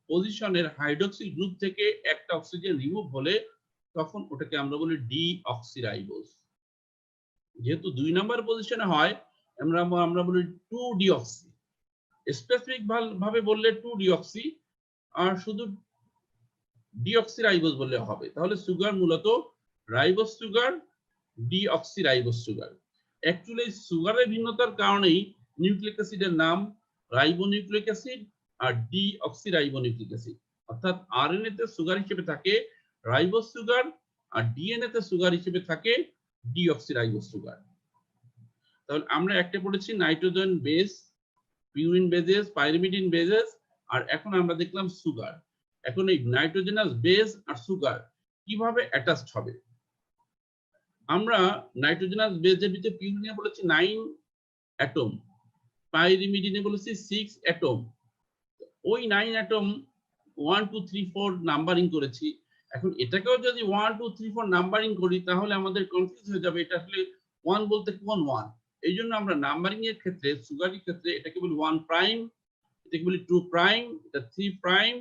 পজিশনের হাইড্রক্সিল গ্রুপ থেকে একটা অক্সিজেন রিমুভ হলে তখন ওটাকে আমরা বলি ডিঅক্সিরাইবোজ। যেহেতু 2 নাম্বার পজিশনে হয় আমরা বলি 2-ডিঅক্সি, স্পেসিফিক ভাবে বললে 2-ডিঅক্সি, আর শুধু ডিঅক্সিরাইবোজ বললে হবে। তাহলে সুগার মূলত ribose sugar, deoxyribose sugar. Actually সুগারের ভিন্নতার কারণেই নিউক্লিক অ্যাসিডের নাম রাইবোনিউক্লিক অ্যাসিড আর ডিঅক্সিরাইবোনিউক্লিক অ্যাসিড। অর্থাৎ আরএনএ তে সুগার হিসেবে থাকে রাইবোজ সুগার, আর ডিএনএ তে সুগার হিসেবে থাকে ডিঅক্সিরাইবোজ সুগার। তাহলে আমরা একটা পড়েছি nitrogen base, purine bases, pyrimidine bases, আর এখন আমরা দেখলাম সুগার। এখন এই নাইট্রোজেনাস বেস আর সুগার কিভাবে অ্যাটাচড হবে। আমরা নাইট্রোজেনাস বেসের ভিতরে পিউরিনে বলেছি 9 অ্যাটম, পাইরিমিডিনে বলেছি 6 অ্যাটম। ওই 9 অ্যাটম 1 2 3 4 নাম্বারিং করেছি। এখন এটাকেও যদি 1 2 3 4 নাম্বারিং করি তাহলে আমাদের কনফিউজ হয়ে যাবে এটা আসলে 1 বলতে কোন 1। এই জন্য আমরা নাম্বারিং এর ক্ষেত্রে সুগারের ক্ষেত্রে এটাকে বলি 1 প্রাইম, এটাকে বলি 2 প্রাইম, এটা 3 প্রাইম,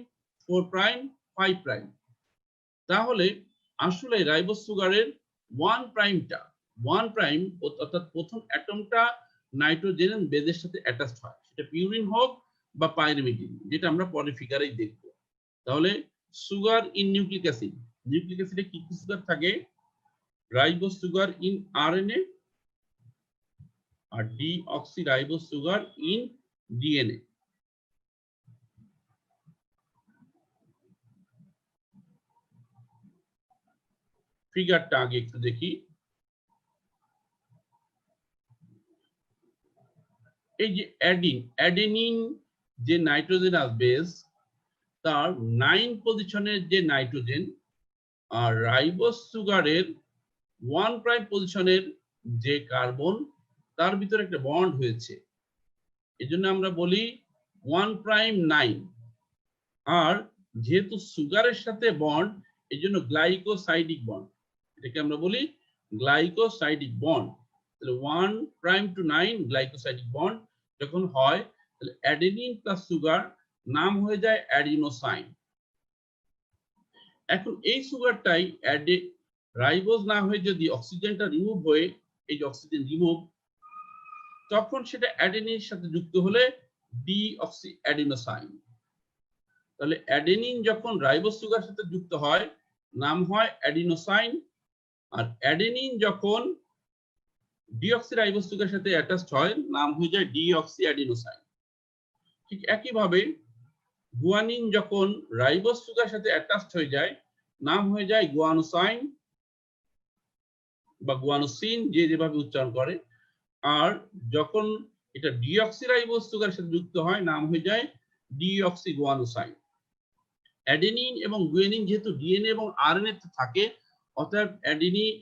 4 প্রাইম, 5 প্রাইম। তাহলে আসলে রাইবোজ সুগারের 1 প্রাইমটা 1 প্রাইম অর্থাৎ প্রথম অ্যাটমটা নাইট্রোজেন বেজের সাথে অ্যাটাচড হয়, সেটা পিউরিন হোক বা পাইরিমিডিন, যেটা আমরা পরে ফিগারেই দেখব। তাহলে sugar in nucleic acid, nucleic অ্যাসিডে কি কি সুগার থাকে? রাইবোজ সুগার ইন আরএনএ আর ডিঅক্সিরাইবোজ সুগার ইন ডিএনএ। ফিগারটা আগে একটু দেখি। এই যে অ্যাডেনিন যে নাইট্রোজেনাস বেস, তার 9 পজিশনের যে নাইট্রোজেন, আর রাইবোজ সুগারের 1 প্রাইম পজিশনের যে কার্বন, তার ভিতরে একটা বন্ড হয়েছে, এজন্য আমরা বলি 1 প্রাইম 9। আর যেহেতু সুগারের সাথে বন্ড, এজন্য গ্লাইকোসাইডিক বন্ড, এটাকে আমরা বলি গ্লাইকোসাইডিক বন্ড। তাহলে 1 প্রাইম টু 9 গ্লাইকোসাইডিক বন্ড যখন হয়, তাহলে অ্যাডেনিন প্লাস সুগার নাম হয়ে যায় অ্যাডিনোসাইন। এখন এই সুগারটাই রাইবোজ না হয়ে যদি অক্সিজেনটা রিমুভ হয়ে, এই যে অক্সিজেন রিমুভ, তখন সেটা অ্যাডেনিনের সাথে যুক্ত হলে ডিঅক্সি অ্যাডিনোসাইন। তাহলে অ্যাডেনিন যখন রাইবোজ সুগার সাথে যুক্ত হয় নাম হয় অ্যাডিনোসাইন, আর অ্যাডেনিন যখন ডিঅক্সিরাইবোজ সুগারের সাথে অ্যাটাচড হয় নাম হয়ে যায় ডিঅক্সি অ্যাডিনোসাইন। ঠিক একইভাবে গুয়ানিন যখন রাইবোজ সুগারের সাথে অ্যাটাচড হয়ে যায় নাম হয়ে যায় গুয়ানোসাইন বা গুয়ানোসিন, যে যেভাবে উচ্চারণ করে। আর যখন এটা ডিঅক্সিরাইবোজ সুগারের সাথে যুক্ত হয় নাম হয়ে যায় ডিঅক্সি গুয়ানোসাইন। অ্যাডেনিন এবং গুয়ানিন যেহেতু ডিএনএ এবং আরএনএ তে থাকে, অতএব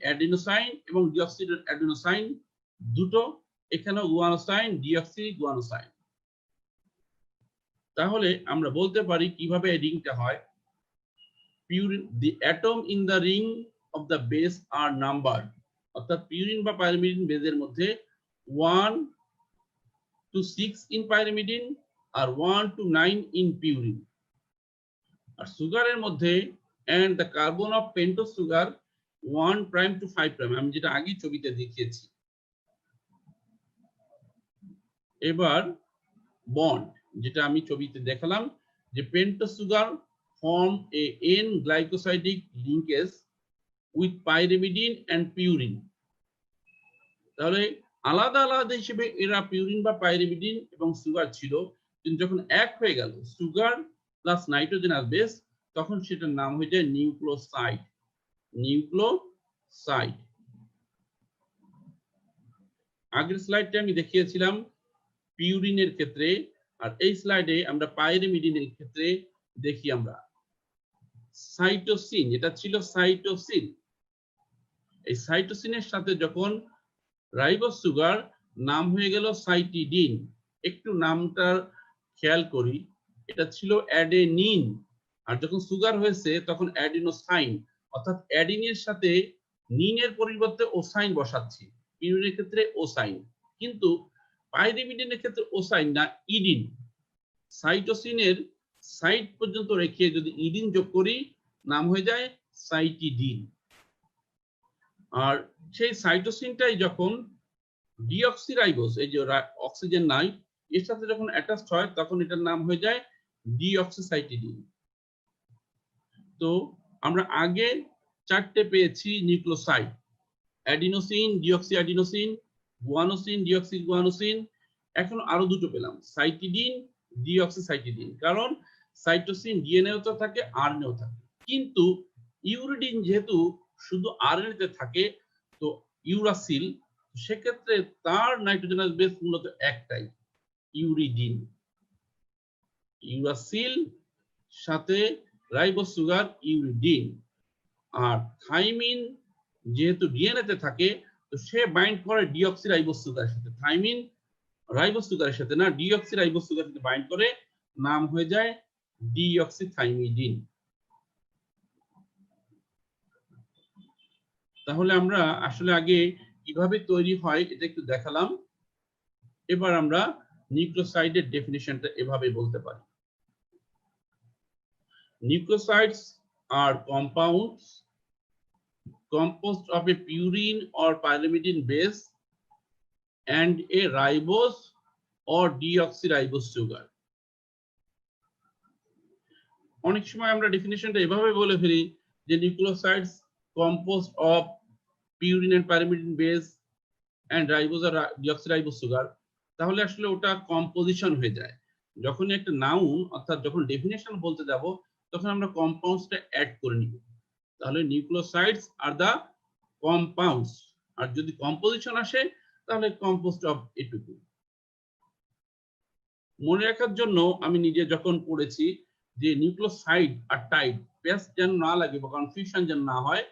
অ্যাডিনোসাইন এবং ডিঅক্সি অ্যাডিনোসাইন দুটো, এখানেও গুয়ানোসাইন ডিঅক্সি গুয়ানোসাইন। তাহলে আমরা বলতে পারি কিভাবে এই রিংটা হয়। Purine, the atom in the ring of the base are numbered, অর্থাৎ পিউরিন বা পাইরিমিডিন বেজের মধ্যে 1 to 6 in pyrimidine আর 1 to 9 in পিউরিন। আর সুগারের মধ্যে and the carbon of pentose sugar 1 prime to 5 prime, আমি যেটা আগে ছবিতে দেখিয়েছি। এবার বন্ড, যেটা আমি ছবিতে দেখালাম, যে pentose sugar form a n glycosidic linkage with pyrimidine and purine। তাহলে আলাদা আলাদা হিসেবে এরা পিউরিন বা পাইরিমিডিন এবং সুগার ছিল, কিন্তু যখন এক হয়ে গেল সুগার প্লাস নাইট্রোজেনাস বেস, তখন সেটার নাম হয়ে যায় নিউক্লিওসাইড। নিউক্লিওসাইড। আগের স্লাইডে আমি দেখিয়েছিলাম পিউরিনের ক্ষেত্রে, আর এই স্লাইডে আমরা পাইরিমিডিনের ক্ষেত্রে দেখি আমরা সাইটোসিন, এটা ছিল সাইটোসিন। এই সাইটোসিনের সাথে যখন রাইবোজ সুগার নাম হয়ে গেল সাইটিডিন। একটু নামটা খেয়াল করি, এটা ছিল অ্যাডেনিন, আর যখন সুগার হয়েছে তখন অ্যাডিনোসাইন, অর্থাৎ অ্যাডিনের সাথে নিনের পরিবর্তে ওসাইন বসাচ্ছি। পিউরিনের ক্ষেত্রে ওসাইন, কিন্তু পাইরিমিডিনের ক্ষেত্রে ওসাইন না, ইডিন। সাইটোসিনের সাইট পর্যন্ত রেখে যদি ইডিন যোগ করি নাম হয়ে যায় সাইটিডিন। আর সেই সাইটোসিনটাই যখন ডিঅক্সিরাইবোজ, এই যে অক্সিজেন নাই এর সাথে যখন অ্যাটাচড হয় তখন এটার নাম হয়ে যায় ডিঅক্সিসাইটিডিন। তো আমরা আগে 4টে পেয়েছি nucleoside, adenosine, deoxy adenosine, guanosine, deoxy guanosine. এখন আরো 2টো পেলাম, সাইটিডিন, ডিঅক্সিসাইটিডিন। কারণ সাইটোসিন ডিএনএও তো থাকে, আরএনএও থাকে, কিন্তু ইউরিডিন যেহেতু শুধু আরএনএতে থাকে তো ইউরাসিল, সেক্ষেত্রে তার নাইট্রোজেনাস বেস মূলত একটাই, ইউরিডিন। ইউরাসিল সাথে রাইবোজ সুগার, ইউরিডিন। আর থাইমিন যেহেতু ডিএনএ তে থাকে তো সে বাইন্ড করে ডিঅক্সিরাইবোজ সুগারের সাথে, থাইমিন রাইবোজ সুগারের সাথে না, ডিঅক্সিরাইবোজ সুগারের সাথে বাইন্ড করে নাম হয়ে যায় ডিঅক্সিথাইমিডিন। তাহলে আমরা আসলে আগে কিভাবে তৈরি হয় এটা একটু দেখালাম। এবার আমরা নিউক্লিওসাইডের ডেফিনিশনটা এভাবে বলতে পারি। Nucleosides are compounds composed of a purine or pyrimidine base and a ribose or deoxyribose sugar. অনেক সময় আমরা ডেফিনিশনটা এভাবে বলে ফেলি যে nucleosides composed of purine and pyrimidine base and ribose or deoxyribose sugar, তাহলে আসলে ওটা কম্পোজিশন হয়ে যায়। যখন একটা নাউন অর্থাৎ যখন ডেফিনিশন বলতে যাব তখন আমরা কম্পাউন্ডসটা অ্যাড করে নিব, তাহলে নিউক্লিওসাইডস আর দা কম্পাউন্ডস। আর যদি কম্পোজিশন আসে তাহলে কম্পোস্ট অফ এটুকু। মনে রাখার জন্য আমি নিজে যখন পড়েছি যে নিউক্লিওসাইড আর টাইড পেস্ট যেন না লাগে বা কনফিউশন যেন না হয়,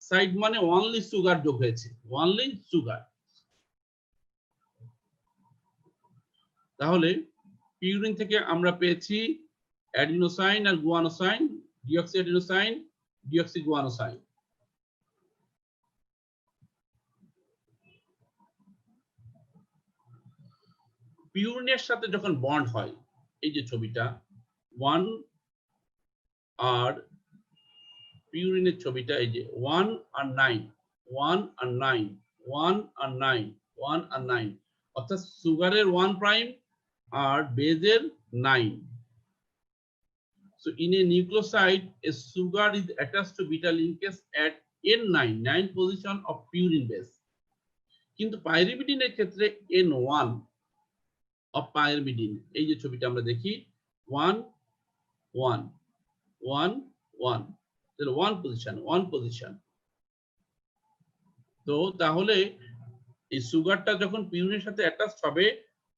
সাইড মানে অনলি সুগার যোগ হয়েছে, অনলি সুগার। তাহলে পিউরিন থেকে আমরা পেয়েছি অ্যাডিনোসাইন আর গুয়ানোসাইন, ডিঅক্সি অ্যাডিনোসাইন, ডিঅক্সি গুয়ানোসাইন। পিউরিনের সাথে যখন বন্ড হয়, এই যে ছবিটা 1 আর পিউরিনের ছবিটা এই যে 1 আর 9, 1 আর 9, 1 আর 9, 1 আর 9, অর্থাৎ সুগারের 1 প্রাইম আর বেজের 9। So in a nucleoside, a sugar is attached to beta linkage at N9, 9 position of purine base. কিন্তু পাইরিমিডিনের ক্ষেত্রে N1 of pyrimidine, এই যে ছবিটা আমরা দেখি 1 1 1 1, তাহলে 1 পজিশন 1 পজিশন। তো তাহলে এই সুগারটা যখন পিউরিনের সাথে অ্যাটাচড হবে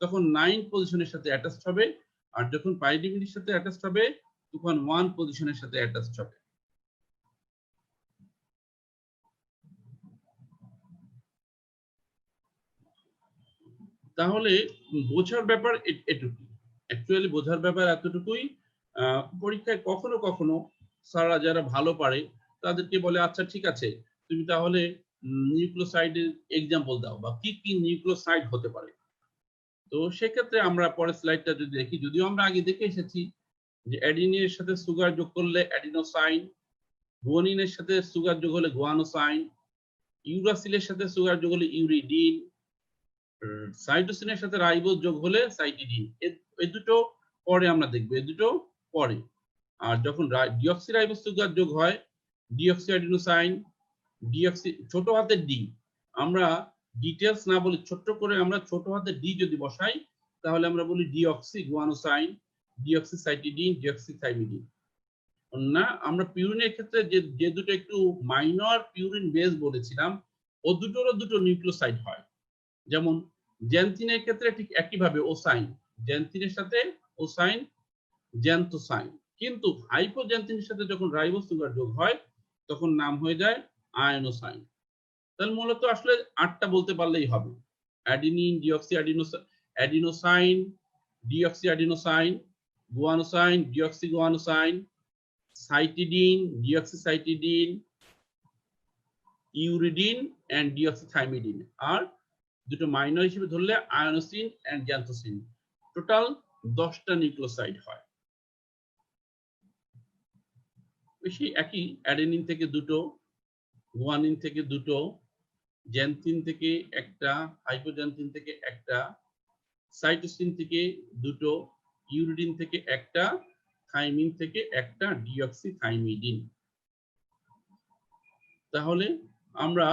তখন 9 পজিশনের সাথে অ্যাটাচড হবে, আর যখন পাইরিমিডিনের সাথে অ্যাটাচড হবে তখন 1 পজিশনের সাথে অ্যাটাচড হবে। তাহলে বোঝার ব্যাপার এটুকুই, অ্যাকচুয়ালি বোঝার ব্যাপার এতটুকুই। পরীক্ষায় কখনো কখনো স্যাররা যারা ভালো পারে তাদেরকে বলে আচ্ছা ঠিক আছে তুমি তাহলে নিউক্লিওসাইডের এক্সাম্পল দাও বা কি কি নিউক্লিওসাইড হতে পারে। তো সেক্ষেত্রে আমরা পরের স্লাইডটা যদি দেখি, যদিও আমরা আগে দেখে এসেছি যে অ্যাডিনিনের সাথে সুগার যোগ করলে অ্যাডিনোসাইন, গুয়ানিনের সাথে সুগার যোগ হলে গুয়ানোসাইন, ইউরাসিলের সাথে সুগার যোগ হলে ইউরিডিন, সাইটোসিনের সাথে রাইবোজ যোগ হলে সাইটিডিন। এই দুটো পরে আমরা দেখবো, এই দুটো পরে। আর যখন ডিঅক্সিরাইবোজ সুগার যোগ হয় ডিঅক্সি অ্যাডিনোসাইন, ডিঅক্সি ছোট হাতের ডি, আমরা ডিটেলস না বলি ছোট করে আমরা ছোট হাতের ডি যদি বসাই তাহলে আমরা বলি ডিঅক্সি গুয়ানোসাইন, ডিঅক্সিসাইটিডিন, ডিঅক্সিথাইমিডিন। না আমরা পিউরিনের ক্ষেত্রে যে দুটো একটু মাইনর পিউরিন বেস বলেছিলাম ও দুটোরও দুটো নিউক্লিওসাইড হয়, যেমন জ্যান্থিনের ক্ষেত্রে ঠিক একইভাবে ওসাইন, জ্যান্থিনের সাথে ওসাইন, জ্যান্থোসাইন। কিন্তু হাইপোজ্যান্থিনের সাথে যখন রাইবোজ সুগার যোগ হয় তখন নাম হয়ে যায় আয়নোসাইন। তাহলে মূলত আসলে 8টা বলতে পারলেই হবে, adenine, deoxy adenosine, deoxy adenosine, guanosine, deoxy guanosine, cytidine, deoxycytidine, uridine and deoxythymidine. আর দুটো মাইনর হিসেবে ধরলে আয়োনোসিন এন্ড জ্যান্থোসিন। টোটাল 10টা নিউক্লিওসাইড হয়। বেশি একই, অ্যাডেনিন থেকে দুটো, গুয়ানিন থেকে দুটো, জ্যান্থিন থেকে একটা, হাইপোজ্যান্থিন থেকে একটা, সাইটোসিন থেকে দুটো, ইউরিডিন থেকে একটা, থাইমিন থেকে একটা, ডিঅক্সিথাইমিডিন। তাহলে আমরা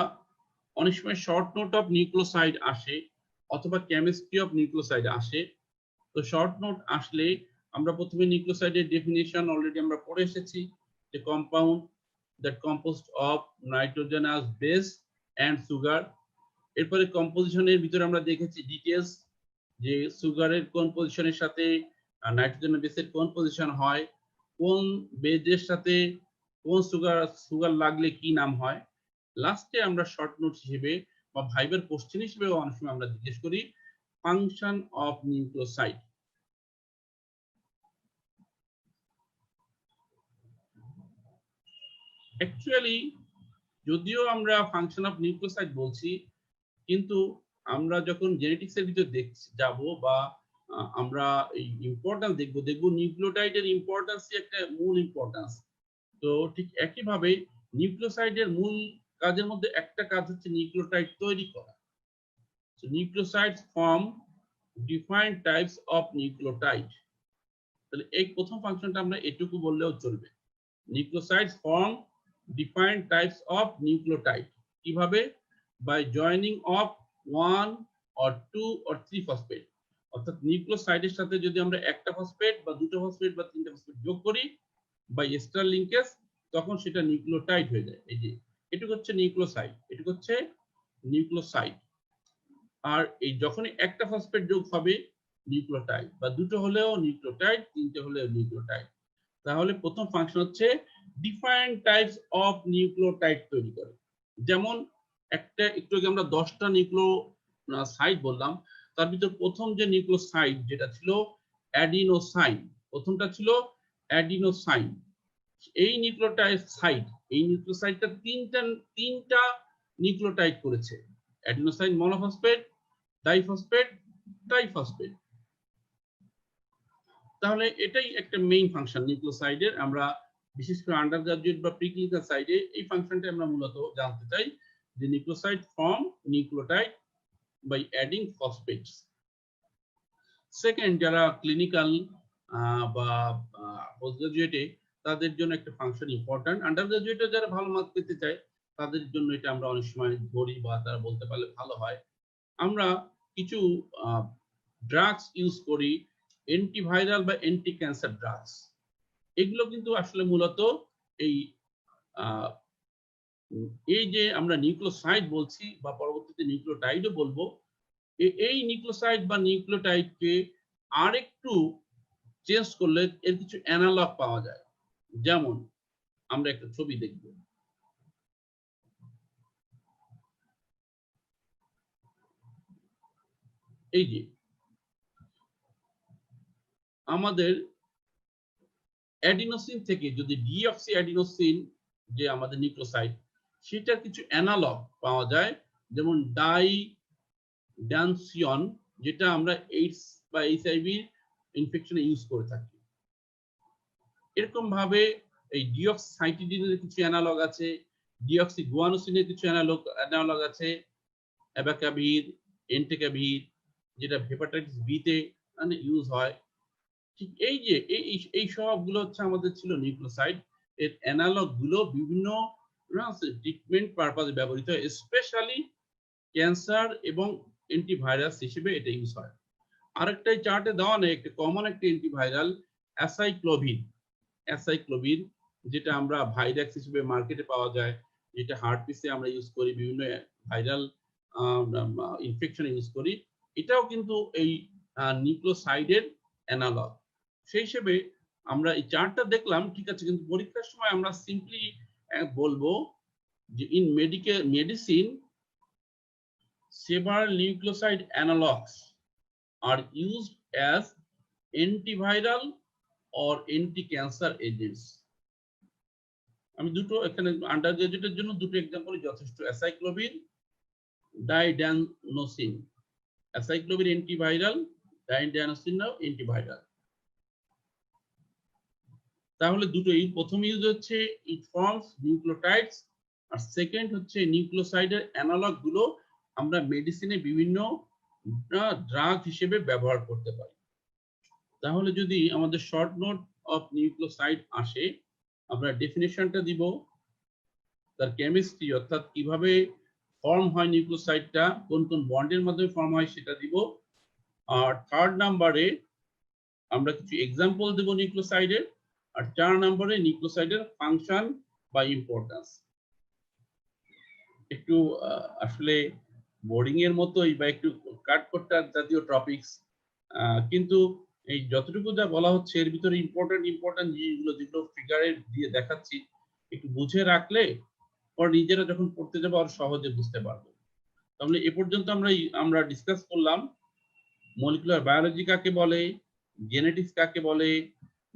অনেক সময় শর্ট নোট অফ নিউক্লিওসাইড আসে অথবা কেমিস্ট্রি অফ নিউক্লিওসাইড আসে। তো শর্ট নোট আসলে আমরা প্রথমে নিউক্লিওসাইডের ডেফিনিশন অলরেডি আমরা পড়ে এসেছি, যে compound that composed of nitrogenous base and sugar. এরপরে কম্পোজিশনের ভিতরে আমরা দেখেছি ডিটেলস, যে সুগারের কোন পজিশনের সাথে নাইট্রোজেনাস বেসের কোন পজিশন হয়, কোন বেজের সাথে কোন সুগার লাগলে কি নাম হয়। লাস্টে আমরা শর্ট নোট হিসেবে বা ভাইবার কোশ্চেন হিসেবে অনেক সময় আমরা জিজ্ঞেস করি ফাংশন অফ নিউক্লিওসাইড। অ্যাকচুয়ালি যদিও আমরা ফাংশন অফ নিউক্লিওসাইড বলছি, কিন্তু আমরা যখন জেনেটিক্স এর ভিতর যাব বা আমরা এই ইম্পর্টেন্স দেখব নিউক্লিওটাইডের ইম্পর্টেন্সই একটা মূল ইম্পর্টেন্স। তো ঠিক একইভাবে নিউক্লিওসাইডের মূল কাজের মধ্যে একটা কাজ হচ্ছে নিউক্লিওটাইড তৈরি করা। So nucleosides form defined types of nucleotide. তাহলে এই প্রথম ফাংশনটা আমরা এটুকু বললেও চলবে। Nucleosides form defined types of nucleotide. কিভাবে? By joining of 1 or 2 or 3 phosphate. অর্থাৎ নিউক্লিওসাইডের সাথে যদি আমরা একটা ফসফেট বা দুটো ফসফেট বা তিনটা ফসফেট যোগ করি বাই এস্টার লিংকেজ, তখন সেটা নিউক্লিওটাইড হয়ে যায়। এই যে এটুকু হচ্ছে নিউক্লিওসাইড, এটুকু হচ্ছে নিউক্লিওসাইড। আর এই যখনই একটা ফসফেট যোগ হবে নিউক্লিওটাইড, বা দুটো হলেও নিউক্লিওটাইড, তিনটে হলেও নিউক্লিওটাইড। তাহলে প্রথম ফাংশন হচ্ছে ডিফাইন্ড টাইপস অফ নিউক্লিওটাইড তৈরি করে। যেমন একটা একটু আগে আমরা 10টা নিউক্লিওসাইড বললাম, তার ভিতর প্রথম যে নিউক্লিওসাইড যেটা ছিল অ্যাডিনোসাইন, প্রথমটা ছিল অ্যাডিনোসাইন। এই নিউক্লিওসাইডটা তিনটা নিউক্লিওটাইড করেছে, অ্যাডিনোসাইন মনোফসফেট, ডাইফসফেট, ট্রাইফসফেট। তাহলে এটাই একটা মেইন ফাংশন নিউক্লিওসাইডের। আমরা বিশেষ করে আন্ডার গ্রাজুয়েট বা প্রিক্লিনিক্যাল সাইডে এই ফাংশনটা আমরা মূলত জানতে চাই, যে nucleoside form nucleotide by adding phosphates. Second, যারা ক্লিনিক্যাল বা পোস্ট গ্রাজুয়েটে, তাদের জন্য একটা ফাংশন ইম্পর্টেন্ট। আন্ডার গ্রাজুয়েটে যারা ভালো মার্ক পেতে চায় তাদের জন্য এটা আমরা অনেক সময় ধরি বা তারা বলতে পারলে ভালো হয়। আমরা কিছু ড্রাগস ইউজ করি, অ্যান্টিভাইরাল বা অ্যান্টি ক্যান্সার ড্রাগস। এগুলো কিন্তু আসলে মূলত এই যে আমরা নিউক্লিওসাইড বলছি বা পরবর্তীতে নিউক্লিওটাইডও বলবো, এই নিউক্লিওসাইড বা নিউক্লিওটাইডকে আরেকটু চেঞ্জ করলে এর কিছু অ্যানালগ পাওয়া যায়। যেমন আমরা একটা ছবি দেখব, এই যে আমাদের অ্যাডিনোসিন থেকে যদি ডিঅক্সি অ্যাডিনোসিন যে আমাদের নিউক্লিওসাইড, সেটার কিছু অ্যানালগ পাওয়া যায়, যেমন ডাইড্যানসিয়ন, যেটা আমরা এইডস বা এইচআইভি ইনফেকশনে ইউজ করে থাকি। এরকম ভাবে এই ডিঅক্সাইটিডিনের কিছু অ্যানালগ আছে, ডিঅক্সিগুয়ানোসিনের কিছু অ্যানালগ আছে, অ্যাবাকাভির, এন্টেকাভির, যেটা হেপাটাইটিস বি তে ইউজ হয়। ঠিক এই যে এই সবগুলো হচ্ছে আমাদের ছিল নিউক্লিওসাইড। এর অ্যানালগ গুলো বিভিন্ন ট্রিটমেন্ট পারপাসে ব্যবহৃত হয়, স্পেশালি ক্যান্সার এবং অ্যান্টিভাইরাস হিসেবে এটা ইউজ হয়। আরেকটাই চার্টে দেওয়া নেই, একটা কমন একটা অ্যান্টিভাইরাল অ্যাসাইক্লোভির, যেটা আমরা ভাইরাক্স হিসেবে মার্কেটে পাওয়া যায়, যেটা হার্টপিসে আমরা ইউজ করি, বিভিন্ন ভাইরাল ইনফেকশনে ইউজ করি। এটাও কিন্তু এই নিউক্লিওসাইডের অ্যানালগ। সেই হিসেবে আমরা এই চার্টটা দেখলাম, ঠিক আছে, কিন্তু পরীক্ষার সময় আমরা সিম্পলি বলবো যে in medicine several nucleoside analogs are used as antiviral or anti-cancer agents. আমি দুটো এখানে আন্ডার গ্রাজুয়েটের জন্য দুটো এক্সাম্পল যথেষ্ট। Acyclovir, didanosine. Acyclovir antiviral, didanosine antiviral. তাহলে দুটোই, প্রথম ইউজ হচ্ছে ইট ফর্মস নিউক্লিওটাইডস, আর সেকেন্ড হচ্ছে নিউক্লিওসাইডের অ্যানালগ গুলো আমরা মেডিসিনে বিভিন্ন ড্রাগ হিসেবে ব্যবহার করতে পারি। তাহলে যদি আমাদের শর্ট নোট অফ নিউক্লিওসাইড আসে, আমরা ডেফিনেশনটা দিব, তার কেমিস্ট্রি অর্থাৎ কিভাবে ফর্ম হয় নিউক্লিওসাইডটা, কোন কোন বন্ডের মাধ্যমে ফর্ম হয় সেটা দিব, আর থার্ড নাম্বারে আমরা কিছু এক্সাম্পল দেব নিউক্লিওসাইডের, আর 4 নম্বরে নিউক্লিওসাইডের ফাংশন বা ইম্পর্টেন্স। একটু আসলে বোর্ডিং এর মতোই বা একটু কাটকোট্টা জাতীয় টপিকস, কিন্তু এই যতটুকু যা বলা হচ্ছে এর ভিতরে ইম্পর্টেন্ট জিনিসগুলো যেগুলো ফিগারে দিয়ে দেখাচ্ছি একটু বুঝে রাখলে পর নিজেরা যখন পড়তে যাবো আর সহজে বুঝতে পারবো। তাহলে এ পর্যন্ত আমরা ডিসকাস করলাম মলিকুলার বায়োলজি কাকে বলে, জেনেটিক্স কাকে বলে,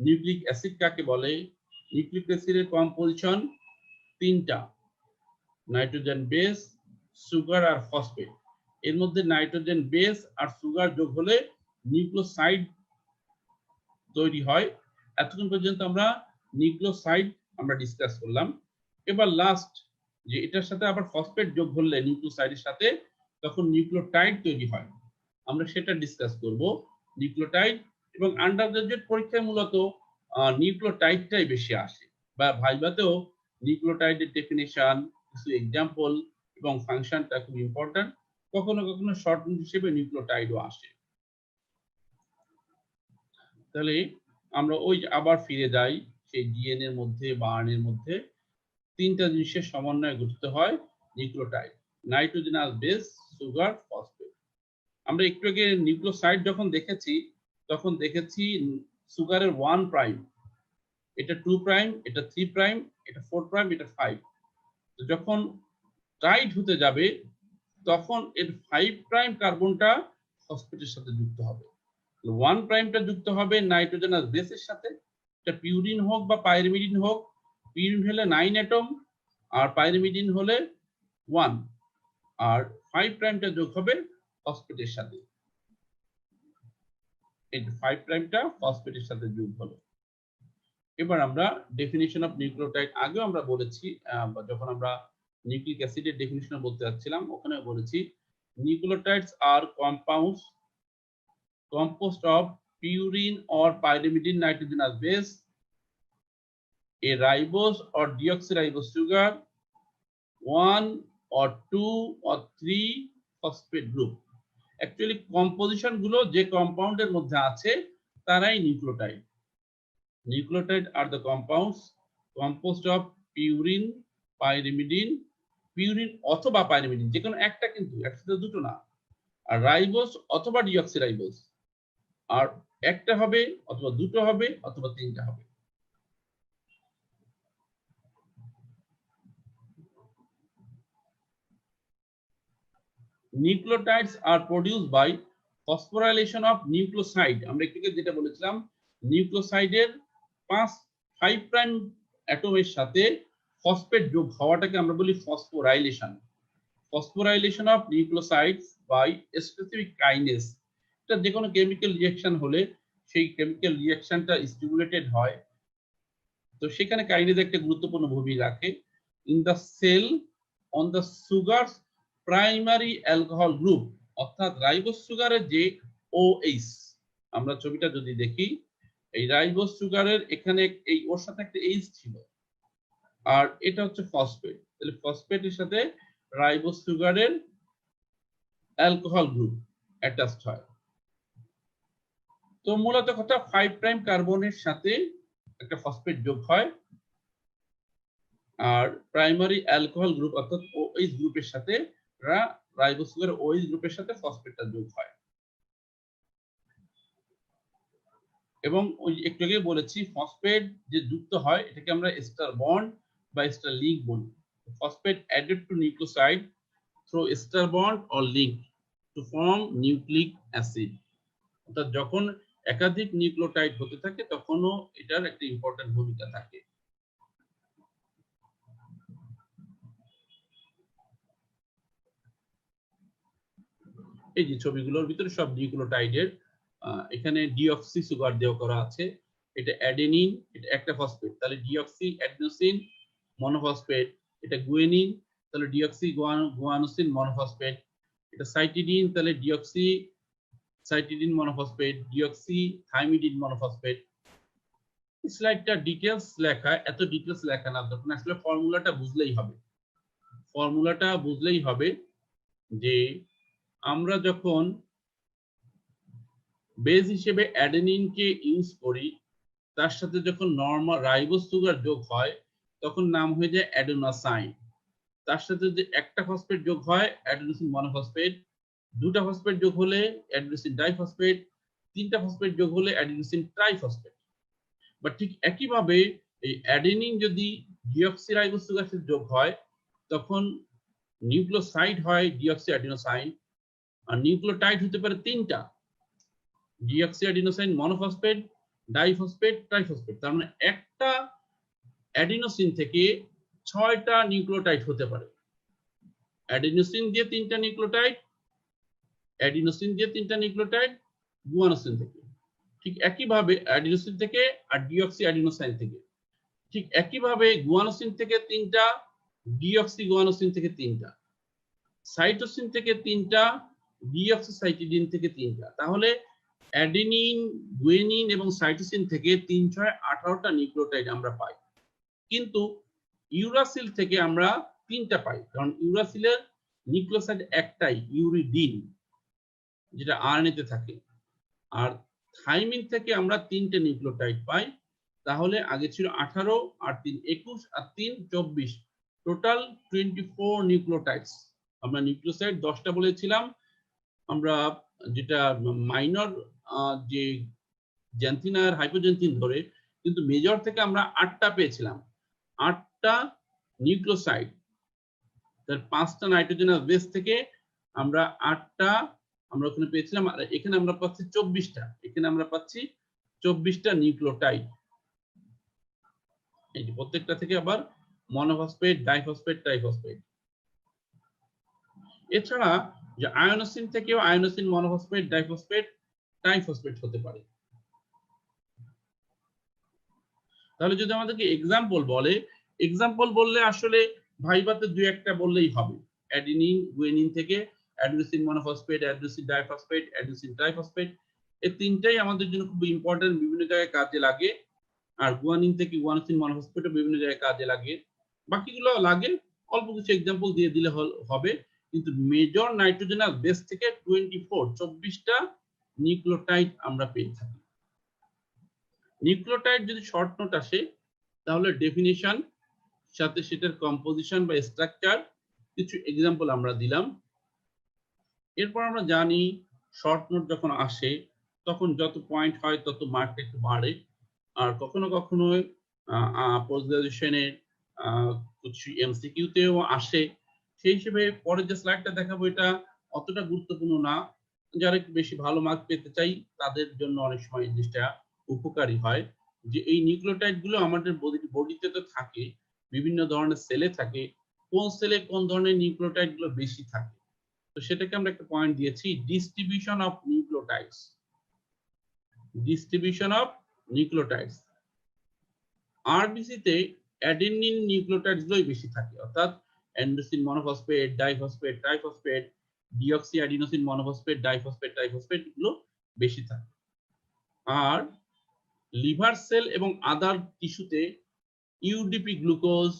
নিউক্লিক অ্যাসিড কাকে বলে। নিউক্লিক অ্যাসিডের কম্পোজিশন তিনটা, নাইট্রোজেন বেস, সুগার আর ফসফেট। এর মধ্যে নাইট্রোজেন বেস আর সুগার যোগ হলে নিউক্লিওসাইড তৈরি হয়। এতক্ষণ পর্যন্ত আমরা নিউক্লিওসাইড আমরা ডিসকাস করলাম। এবার লাস্ট যে এটার সাথে আবার ফসফেট যোগ হলে নিউক্লিওসাইডের সাথে তখন নিউক্লিওটাইড তৈরি হয়, আমরা সেটা ডিসকাস করব। নিউক্লিওটাইড এবং আন্ডারগ্রাজুয়েট পরীক্ষায় মূলত নিউক্লিওটাইডটাই বেশি আসে, বা ভাইভাতেও নিউক্লিওটাইডের ডেফিনিশন, কিছু এক্সাম্পল এবং ফাংশনটা খুব ইম্পর্টেন্ট। কখনো কখনো শর্ট নোট হিসেবে নিউক্লিওটাইডও আসে। তাহলে আমরা ওই আবার ফিরে যাই, সেই ডিএনএ এর মধ্যে বা আরএনএ এর মধ্যে তিনটা জিনিসের সমন্বয়ে গঠিত হয় nucleotide, nitrogenous base, sugar, phosphate. আমরা একটু আগে নিউক্লিওসাইড যখন দেখেছি তখন দেখেছি সুগারের 1 প্রাইম, এটা 2 প্রাইম, এটা 3 প্রাইম, এটা 4 প্রাইম, এটা 5। তো যখন টাইড হতে যাবে তখন এর 5 প্রাইম কার্বনটা ফসফেটের সাথে যুক্ত হবে, 1 প্রাইমটা যুক্ত হবে নাইট্রোজেনাস বেসের সাথে, এটা পিউরিন হোক বা পাইরিমিডিন হোক। পিউরিন হলে 9 অ্যাটম আর পাইরিমিডিন হলে 1, আর 5 প্রাইমটা যোগ হবে ফসফেটের সাথে, এই 5 প্রাইমটা ফসফেটের সাথে যোগ হলো। এবার আমরা ডেফিনিশন অফ নিউক্লিওটাইড আগেও আমরা বলেছি, যখন আমরা নিউক্লিক অ্যাসিডের ডেফিনিশন বলতে যাচ্ছিলাম ওখানে বলেছি nucleotides are compounds composed of purine or pyrimidine nitrogenous base, a ribose or deoxyribose sugar, 1 or 2 or 3 phosphate group. Actually composition গুলো যে কম্পাউন্ডের মধ্যে আছে তারাই nucleotide. Nucleotide are the compounds composed of purine, pyrimidine, purine অথবা pyrimidine, যে কোনো একটা, কিন্তু একসাথে দুটো না, আর রাইবোস অথবা ডিঅক্সিরাইবোস, আর একটা হবে অথবা দুটো হবে অথবা তিনটা হবে। Nucleotides are produced by phosphorylation of nucleoside. আমরা একটু যেটা বলেছিলাম নিউক্লিওসাইডের 5 প্রাইম অ্যাটমের সাথে ফসফেট যোগ হওয়াটাকে আমরা বলি phosphorylation. Phosphorylation of nucleosides by specific kinase. এটা যে কোনো কেমিক্যাল রিঅ্যাকশন হলে সেই কেমিক্যাল রিঅ্যাকশনটা স্টিমুলেটেড হয়, তো সেখানে কাইনেজ একটা গুরুত্বপূর্ণ ভূমিকা রাখে। In the cell on the sugars primary alcohol group, অর্থাৎ রাইবোস সুগারের যে OH, আমরা ছবিটা যদি দেখি এই রাইবোস সুগারের এখানে এই ওর সাথে একটা H ছিল, আর এটা হচ্ছে ফসফেট, তাহলে ফসফেটের সাথে রাইবোস সুগারের অ্যালকোহল গ্রুপ অ্যাটাচড হয়। তো মূলত কথা 5 প্রাইম কার্বনের সাথে একটা ফসফেট যোগ হয়, আর প্রাইমারি অ্যালকোহল গ্রুপ অর্থাৎ OH গ্রুপের সাথে রাইবোস সুগারের OH গ্রুপের সাথে ফসফেটটা যোগ হয়। এবং ওই একটু আগে বলেছি ফসফেট যে যুক্ত হয় এটাকে আমরা এস্টার বন্ড বা এস্টার লিংক বলি। Phosphate added to nucleoside through ester bond or link to form nucleic acid. অর্থাৎ যখন একাধিক নিউক্লিওটাইড হতে থাকে তখনও এটার একটা ইম্পর্টেন্ট ভূমিকা থাকে। এই যে ছবিগুলোর ভিতরে সব নিউক্লিওটাইডের এখানে ডিঅক্সি সুগার দেওয়া করা আছে, এটা অ্যাডেনিন, এটা একটা ফসফেট, তাহলে ডিঅক্সি অ্যাডেনোসিন মনোফসফেট, এটা গুয়েনিন, তাহলে ডিঅক্সি গুয়ানোসিন মনোফসফেট, এটা সাইটিডিন, তাহলে deoxy cytidine monophosphate, deoxy thymidine monophosphate. স্লাইডটা ডিটেলস লেখা, এত ডিটেলস লেখা না দরকার, আসলে ফর্মুলাটা বুঝলেই হবে। ফর্মুলাটা বুঝলেই হবে যে আমরা যখন বেস হিসেবে অ্যাডেনিনকে ইউজ করি, তার সাথে যখন নরমাল রাইবোজ সুগার যোগ হয় তখন নাম হয়ে যায় অ্যাডেনোসাইন। তার সাথে যে একটা ফসফেট যোগ হয় অ্যাডেনোসিন মনোফসফেট, দুটা ফসফেট যোগ হলে অ্যাডেনোসিন ডাইফসফেট, তিনটা ফসফেট যোগ হলে অ্যাডেনোসিন ট্রাইফসফেট। বা ঠিক একইভাবে এই অ্যাডেনিন যদি ডিঅক্সিরাইবোজ সুগার সাথে যোগ হয় তখন নিউক্লিওসাইড হয় ডিঅক্সি অ্যাডেনোসাইন, আর নিউক্লিওটাইড হতে পারে তিনটা, ডিঅক্সি অ্যাডেনোসাইন মনোফসফেট, ডাইফসফেট, ট্রাইফসফেট। তার মানে একটা অ্যাডিনোসিন থেকে 6টা নিউক্লিওটাইড হতে পারে। অ্যাডিনোসিন দিয়ে 3টা নিউক্লিওটাইড, অ্যাডিনোসিন দিয়ে 3টা নিউক্লিওটাইড গুয়ানোসিন থেকে। ঠিক একইভাবে অ্যাডিনোসিন থেকে আর ডিঅক্সি অ্যাডিনোসাইন থেকে। ঠিক একইভাবে গুয়ানোসিন থেকে 3টা, ডিঅক্সি গুয়ানোসিন থেকে 3টা, সাইটোসিন থেকে 3টা, ডিঅক্সি সাইটিডিন থেকে 3টা। তাহলে অ্যাডেনিন, গুয়েনিন এবং সাইটোসিন থেকে 3, 6, 18টা নিউক্লিওটাইড আমরা পাই। কিন্তু ইউরাসিল থেকে আমরা 3টা পাই, কারণ ইউরাসিলের নিউক্লিওসাইড একটাই, ইউরিডিন, যেটা আরএনএ তে থাকে। আর থাইমিন থেকে আমরা 3টে নিউক্লিওটাইড পাই। তাহলে আগে ছিল 18 আর 3 21 আর 3 24, টোটাল 24 নিউক্লিওটাইডস। আমরা নিউক্লিওসাইড 10টা বলেছিলাম আমরা, যেটা মাইনর যে জ্যান্থিন আর হাইপোজ্যান্থিন ধরে, কিন্তু মেজর থেকে আমরা 8টা পেয়েছিলাম, 8টা নিউক্লিওসাইড। তার 5টা নাইট্রোজেনাস বেস থেকে আমরা 8টা আমরা ওখানে পেয়েছিলাম, আর এখানে আমরা পাচ্ছি 24টা, এখানে আমরা পাচ্ছি 24টা নিউক্লিওটাইড। এই যে প্রত্যেকটা থেকে আবার মনোফসফেট, ডাইফসফেট, ট্রাইফসফেট। এছাড়া যে আয়োনোসিন থেকেও আয়োনোসিন, মনোফসফেট, ডাইফসফেট, ট্রাইফসফেট হতে পারে। তাহলে যদি আমাদেরকে এক্সাম্পল বলে, এক্সাম্পল বললে আসলে ভাইভাতে 2-1টা বললেই হবে। অ্যাডেনিন, গুয়েনিন থেকে adenosine monophosphate, adenosine diphosphate, adenosine triphosphate, এই 3টাই আমাদের জন্য খুব ইম্পর্টেন্ট, বিভিন্ন জায়গায় কাজে লাগে। আর গুয়ানিন থেকে গুয়ানোসিন মনোফসফেটও বিভিন্ন জায়গায় কাজে লাগে। বাকিগুলো লাগে, অল্প কিছু এক্সাম্পল দিয়ে দিলে হবে। কিন্তু মেজর নাইট্রোজেনাস বেস থেকে 24টা নিউক্লিওটাইড আমরা পেয়ে থাকি। নিউক্লিওটাইড যদি শর্ট নোট আসে তাহলে ডেফিনিশন সাথে সেটার কম্পোজিশন বা স্ট্রাকচার, কিছু এক্সাম্পল আমরা দিলাম। এরপর আমরা জানি শর্ট নোট যখন আসে তখন যত পয়েন্ট হয় তত মার্কটা একটু বাড়ে। আর কখনো কখনো পোস্ট গ্রাজুয়েশনে কিছু এমসিকিউতেও আসে। সেই হিসেবে পরে যে স্লাইডটা দেখাবো এটা অতটা গুরুত্বপূর্ণ না, যারা একটু বেশি ভালো মার্ক পেতে চাই তাদের জন্য অনেক সময় এই জিনিসটা উপকারী হয়। যে এই নিউক্লিওটাইড গুলো আমাদের বডিতে তো থাকে, বিভিন্ন ধরনের সেলে থাকে, কোন সেলে কোন ধরনের নিউক্লিওটাইড গুলো বেশি থাকে, তো সেটাকে আমরা একটা পয়েন্ট দিয়েছি, distribution of nucleotides. Distribution of nucleotides, RBC তে অ্যাডেনিন নিউক্লিওটাইডস গুলোই বেশি থাকে, অর্থাৎ adenosine monophosphate, diphosphate, triphosphate, deoxy adenosine monophosphate, diphosphate, triphosphate গুলো বেশি থাকে। আর লিভার সেল এবং আদার টিস্যুতে UDP glucose,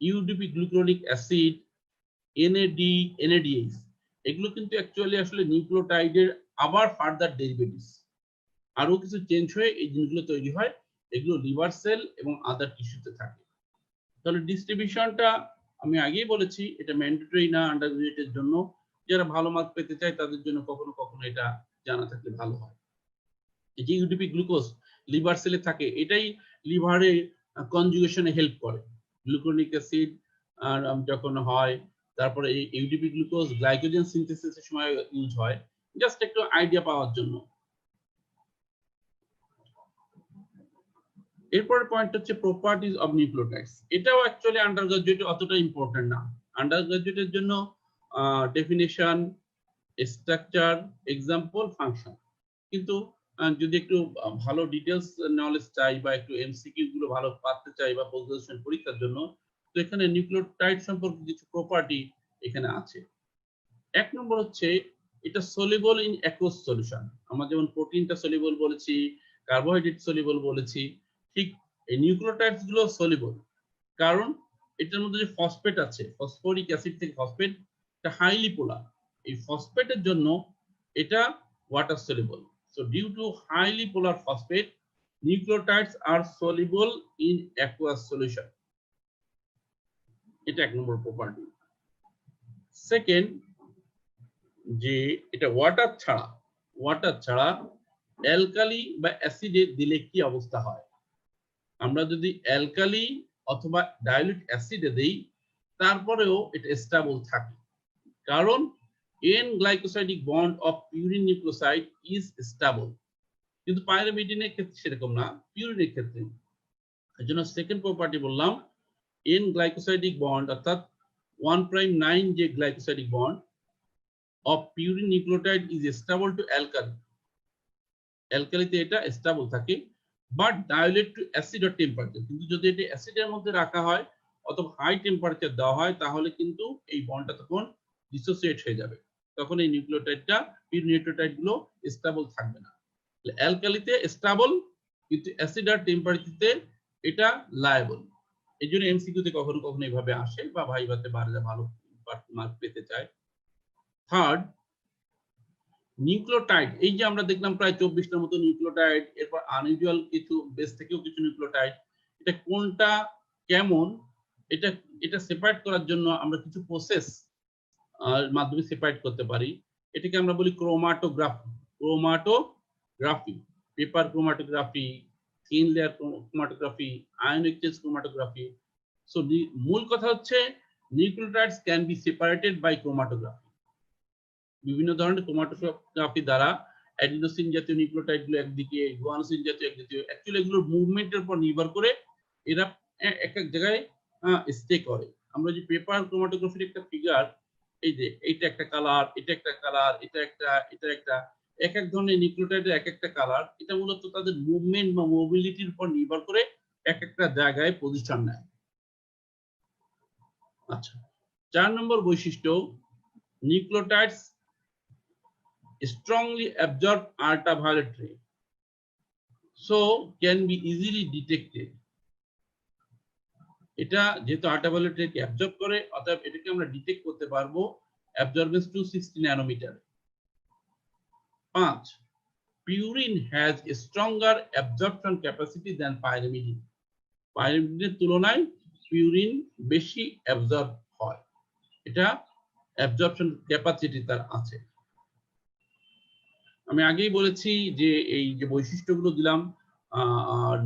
UDP glucuronic acid, NAD, NADH, এগুলো কিন্তু অ্যাকচুয়ালি আসলে নিউক্লিওটাইডের আবার ফার্দার ডেরিভেটিভস, আরো কিছু চেঞ্জ হয়ে এই জিনিসগুলো তৈরি হয়, এগুলো লিভার সেল এবং আদার টিস্যুতে থাকে। তাহলে ডিস্ট্রিবিউশনটা আমি আগেই বলেছি এটা ম্যান্ডেটরি না আন্ডার গ্রাজুয়েটের জন্য, যারা ভালো মার্ক পেতে চায় তাদের জন্য কখনো কখনো এটা জানা থাকলে ভালো হয়। এই যে ইউডিপি গ্লুকোজ লিভার সেলে থাকে, এটাই লিভারে কনজুগেশনে হেল্প করে, গ্লুকুরোনিক অ্যাসিড আর যখন হয়, তারপরে এই ইউডিপি গ্লুকোজ গ্লাইকোজেন সিনথেসিসের সময় ইউজ হয়, জাস্ট একটু আইডিয়া পাওয়ার জন্য। এরপরের পয়েন্ট হচ্ছে প্রপার্টিজ অফ নিউক্লিওটাইডস। এটাও অ্যাকচুয়ালি আন্ডার গ্রাজুয়েটে অতটা ইম্পর্টেন্ট না। আন্ডার গ্রাজুয়েটের জন্য ডেফিনেশন, স্ট্রাকচার, এক্সাম্পল, ফাংশন। কিন্তু যদি একটু ভালো ডিটেলস নলেজ চাই বা একটু এমসিকিউ গুলো ভালো পারতে চাই বা পোস্ট পরীক্ষার জন্য, তো এখানে নিউক্লিওটাইড সম্পর্কে কিছু প্রপার্টি এখানে আছে। এক নম্বর হচ্ছে এটা সলিবল ইন অ্যাকুয়াস সলিউশন। আমরা যেমন প্রোটিনটা সলিবল বলেছি, কার্বোহাইড্রেট সলিবল বলেছি, ঠিক এই নিউক্লিওটাইডস গুলো সলিবল। কারণ এটার মধ্যে যে ফসফেট আছে, ফসফরিক অ্যাসিড থেকে ফসফেট, এটা হাইলি পোলার। এই ফসফেটের জন্য এটা water soluble. So due to highly polar phosphate, nucleotides are soluble in aqueous solution. এটা এক নম্বর প্রপার্টি। সেকেন্ড, যে এটা ওয়াটার ছাড়া অ্যালকালি বা অ্যাসিডে দিলে কি অবস্থা হয়। আমরা যদি অ্যালকালি অথবা ডাইলিউট অ্যাসিডে দেই, তারপরেও এটা স্টেবল থাকে। কারণ N glycosidic bond of purine nucleoside is stable. কিন্তু পাইরিমিডিনের ক্ষেত্রে সেরকম না, পিউরিনের ক্ষেত্রে। এর জন্য সেকেন্ড প্রপার্টি বললাম, এন গ্লাইকোসাইডিক বন্ড অর্থাৎ 1'9 যে glycosidic bond of purine nucleotide is stable to alkali. অ্যালকালিতে এটা স্টেবল থাকে, but dilute to acid or temperature. কিন্তু যদি এটা অ্যাসিডের মধ্যে রাখা হয় অথবা হাই টেম্পারেচার দেওয়া হয়, তাহলে কিন্তু এই বন্ডটা তখন ডিসোসিয়েট হয়ে যাবে। তখন এই নিউক্লিওটাইডটা, পিউরিন নিউক্লিওটাইড গুলো স্টেবল থাকবে না। অ্যালকালিতে স্টেবল, কিন্তু অ্যাসিড আর টেম্পারেচারতে এটা লায়েবল। এই জন্য এমসিকিউতে কখনো কখনো এইভাবে আসে বা ভাইভাতে ভালো মার্ক পেতে চায়। Third, nucleotide. এই যে আমরা দেখলাম প্রায় 24টার মতো নিউক্লিওটাইড, এরপর আনইউজুয়াল কিছু বেস থেকেও কিছু নিউক্লিওটাইড। এটা কোনটা কেমন, এটা এটা সেপারেট করার জন্য আমরা কিছু প্রসেস মাধ্যমে সেপারেট করতে পারি। এটাকে আমরা বলি chromatography, paper chromatography, thin layer chromatography, ion exchange chromatography. So মূল কথা হচ্ছে nucleotides can be separated by chromatography. বিভিন্ন ধরনের ক্রোমাটোগ্রাফি দ্বারা অ্যাডিনোসিন জাতীয় নিউক্লিওটাইড গুলো একদিকে, গুয়ানোসিন জাতীয় একদিকে, অ্যাকচুয়ালি এগুলোর মুভমেন্টের উপর নির্ভর করে এরা এক এক জায়গায় স্টে করে। আমরা যে পেপার ক্রোমাটোগ্রাফির একটা ফিগার, এই যে এইটা একটা কালার, এটা একটা কালার, এটা একটা, এক এক ধরনের নিউক্লিওটাইডের এক একটা কালার। এটা মূলত তাদের মুভমেন্ট বা মোবিলিটির উপর নির্ভর করে এক একটা জায়গায় পজিশন নেয়। আচ্ছা, 4 নম্বর বৈশিষ্ট্য, nucleotides strongly absorb ultraviolet ray, so can be easily detected. এটা যেহেতু আল্ট্রাভায়োলেট রে কে অ্যাবজর্ব করে, অতএব এটাকে আমরা ডিটেক্ট করতে পারবো absorbance 260 nanometre. 5, purine has a stronger absorption capacity than pyrimidine. পাইরিমিডিনের তুলনায় পিউরিন বেশি অ্যাবজর্ব হয়, এটা অ্যাবজর্পশন ক্যাপাসিটি তার আছে। আমি আগেই বলেছি যে এই যে বৈশিষ্ট্যগুলো দিলাম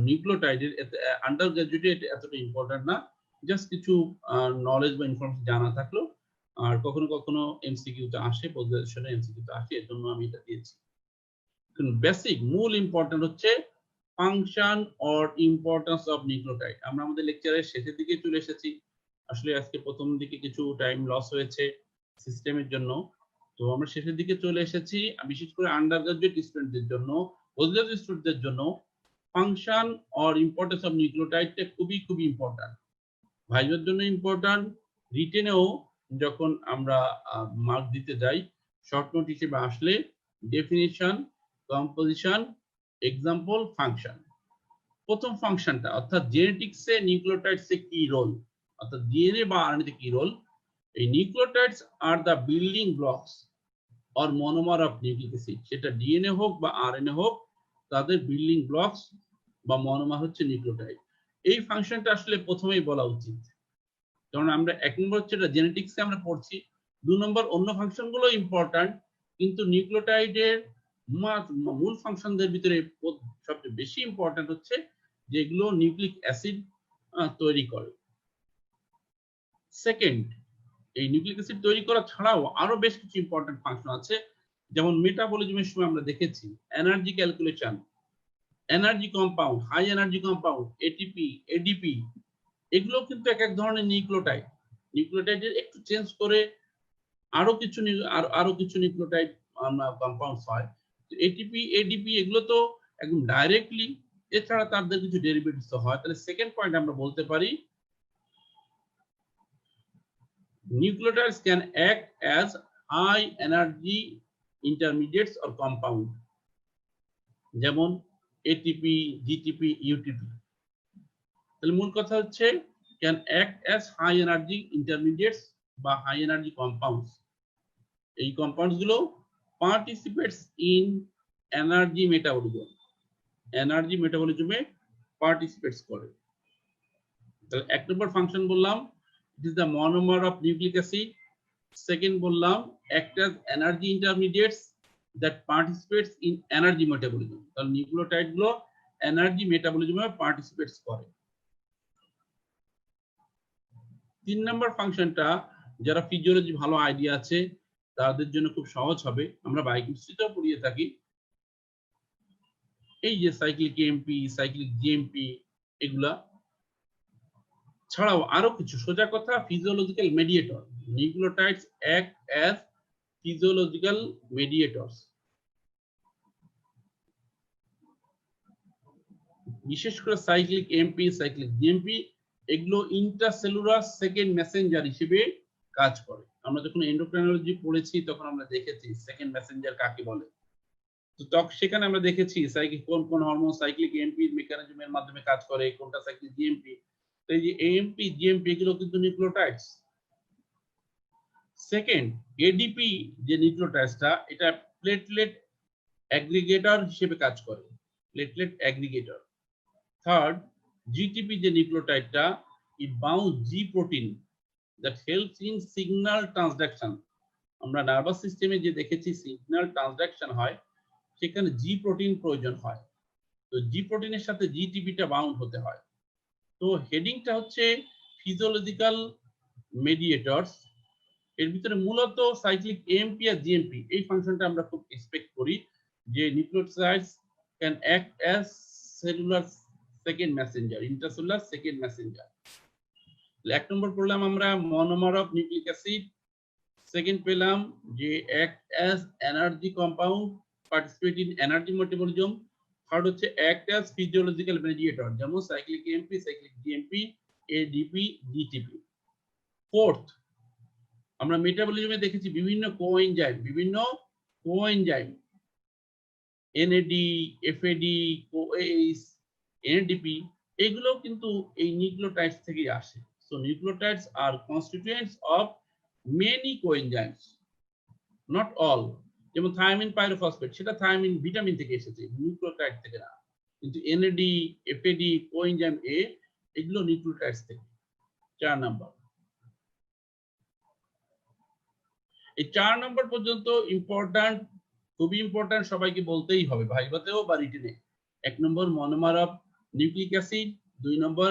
নিউক্লিওটাইডের, আন্ডার গ্রাজুয়েটে এতটা ইম্পর্টেন্ট না, জাস্ট কিছু নলেজ বা ইনফরমেশন জানা থাকলো। আর কখনো কখনো এমসিকিউতে আসে, পোস্ট গ্রাজুয়েশনে এমসিকিউতে আসে, এর জন্য আমি এটা দিয়েছি। বেসিক মূল ইম্পর্টেন্ট হচ্ছে function or importance of nucleotide. আমরা আমাদের লেকচারের শেষের দিকে চলে এসেছি। আসলে আজকে প্রথম দিকে কিছু টাইম লস হয়েছে সিস্টেমের জন্য, তো আমরা শেষের দিকে চলে এসেছি। বিশেষ করে আন্ডার গ্রাজুয়েট স্টুডেন্টদের জন্য, পোস্ট গ্রাজুয়েট স্টুডেন্টদের জন্য ফাংশন অর ইম্পর্টেন্স অফ নিউক্লিওটাইডটা খুবই খুবই ইম্পর্টেন্ট। ভাইবার জন্য ইম্পর্টেন্ট, রিটেনেও যখন আমরা মার্ক দিতে যাই, শর্ট নোট হিসেবে আসলে ডেফিনিশন, কম্পোজিশন, এক্সাম্পল, ফাংশন। প্রথম ফাংশনটা অর্থাৎ জেনেটিক্সে নিউক্লিওটাইডসে কি রোল, অর্থাৎ ডিএনএ বা আরএনএতে কি রোল। এই nucleotides are the building blocks or monomer of nucleic acid. সেটা ডিএনএ হোক বা আরএনএ হোক, তাদের বিল্ডিং ব্লকস বা মনোমার হচ্ছে নিউক্লিওটাইড। এই ফাংশনটা আসলে প্রথমেই বলা উচিত, কারণ আমরা 1 নম্বর হচ্ছে এটা জেনেটিক্সে আমরা পড়ছি, 2 নম্বর অন্য ফাংশনগুলো ইম্পর্টেন্ট, কিন্তু নিউক্লিওটাইডের মূল ফাংশনদের ভিতরে সবচেয়ে বেশি ইম্পর্টেন্ট হচ্ছে যেগুলো নিউক্লিক অ্যাসিড তৈরি করে। সেকেন্ড, এই নিউক্লিক অ্যাসিড তৈরি করা ছাড়াও আরো বেশ কিছু ইম্পর্টেন্ট ফাংশন আছে, যেমন মেটাবলিজমের সময় আমরা দেখেছি energy calculation, energy compound, high energy compound, ATP, ADP, এগুলো কিন্তু এক এক ধরনের নিউক্লিওটাইড। নিউক্লিওটাইডের একটু চেঞ্জ করে আরো কিছু নিউক্লিওটাইড কম্পাউন্ডস হয়। তো এটিপি, এডিপি এগুলো তো একদম ডাইরেক্টলি, এছাড়া তাদের কিছু ডেরিভেটিভস হয়। তাহলে সেকেন্ড পয়েন্ট আমরা বলতে পারি nucleotides can act as high energy intermediates or compound, যেমন এটিপি, জিটিপি, ইউটিপি। তাহলে মূল কথা হচ্ছে can act as high energy intermediates বা high energy compounds। এই কম্পাউন্ডস গুলো participate in energy metabolism, energy মেটাবলিজমে পার্টিসিপেটস করে। তাহলে এক নম্বর ফাংশন বললাম it is the monomer of nucleic acid. Second বললাম act as energy intermediates that participates in energy metabolism. তাহলে নিউক্লিওটাইড গুলো এনার্জি মেটাবলিজমে পার্টিসিপেটস করে। তিন নম্বর ফাংশনটা যারা ফিজিওলজি ভালো আইডিয়া আছে তাদের জন্য খুব সহজ হবে, আমরা বায়োকেমিস্ট্রিতেও পড়িয়ে থাকি। এই যে সাইক্লিক এমপি, সাইক্লিক জিএমপি, এগুলা ছাড়াও আরো কিছু, সোজা কথা physiological mediator. Nucleotides act as physiological mediators. বিশেষ করে সাইক্লিক এমপি, সাইক্লিক জিএমপি এগুলো ইন্ট্রাসেলুলার সেকেন্ড মেসেঞ্জার হিসেবে কাজ করে। আমরা যখন এন্ডোক্রাইনোলজি পড়েছি তখন আমরা দেখেছি সেকেন্ড মেসেঞ্জার কাকে বলে। তো তখন সেখানে আমরা দেখেছি সাইক্লিক কোন কোন হরমোন সাইক্লিক এমপি মেকানিজমের মাধ্যমে কাজ করে, কোনটা সাইক্লিক জিএমপি। তো এই যে এএমপি, জিএমপি এগুলো কিন্তু নিউক্লিওটাইডস। সেকেন্ড, এডিপি যে নিউক্লিওটাইডসটা, এটা প্লেটলেট অ্যাগ্রিগেটর হিসেবে কাজ করে, প্লেটলেট অ্যাগ্রিগেটর। থার্ড, জিটিপি যে নিউক্লিওটাইডটা, it bound G protein that helps in signal transduction. আমরা নার্ভাস সিস্টেমে যে দেখেছি সিগন্যাল ট্রান্সডাকশন হয়, সেখানে জি প্রোটিন প্রয়োজন হয়। তো জি প্রোটিনের সাথে জিটিপিটা বাউন্ড হতে হয়। তো হেডিংটা হচ্ছে ফিজিওলজিক্যাল মেডিয়েটরস। এর ভিতরে মূলত সাইক্লিক এমপি আর জিএমপি এই ফাংশনটা আমরা খুব এক্সপেক্ট করি, যে nucleotides can act as cellular second messenger, intracellular second messenger. এক নম্বর পড়লাম আমরা monomer of nucleic acid. Second পেলাম যে act as energy compound, participate in energy metabolism. Third হচ্ছে অ্যাক্ট অ্যাজ ফিজিওলজিক্যাল মেডিয়েটর, যেমন cyclic AMP, cyclic GMP, ADP, GTP. Fourth, আমরা মেটাবলিজমে দেখেছি বিভিন্ন coenzyme NAD, FAD, CoH, NADP, এগুলো কিন্তু এই নিউক্লিওটাইডস থেকে আসে। So nucleotides are constituents of many coenzymes, not all. যেমন থায়ামিন পাইরোফসফেট, সেটা থায়ামিন ভিটামিন থেকে এসেছে, নিউক্লিওটাইড থেকে না। কিন্তু এনএডি, এফএডি, কোএনজাইম এ, এগুলো নিউক্লিওটাইডস থেকে। 4 নাম্বার, এই 4 নম্বর পর্যন্ত ইম্পর্টেন্ট, খুবই ইম্পর্টেন্ট, সবাইকে বলতেই হবে ভাইভাতেও বা রিটেনে। 1 নম্বর মনোমার অফ নিউক্লিক অ্যাসিড, 2 নম্বর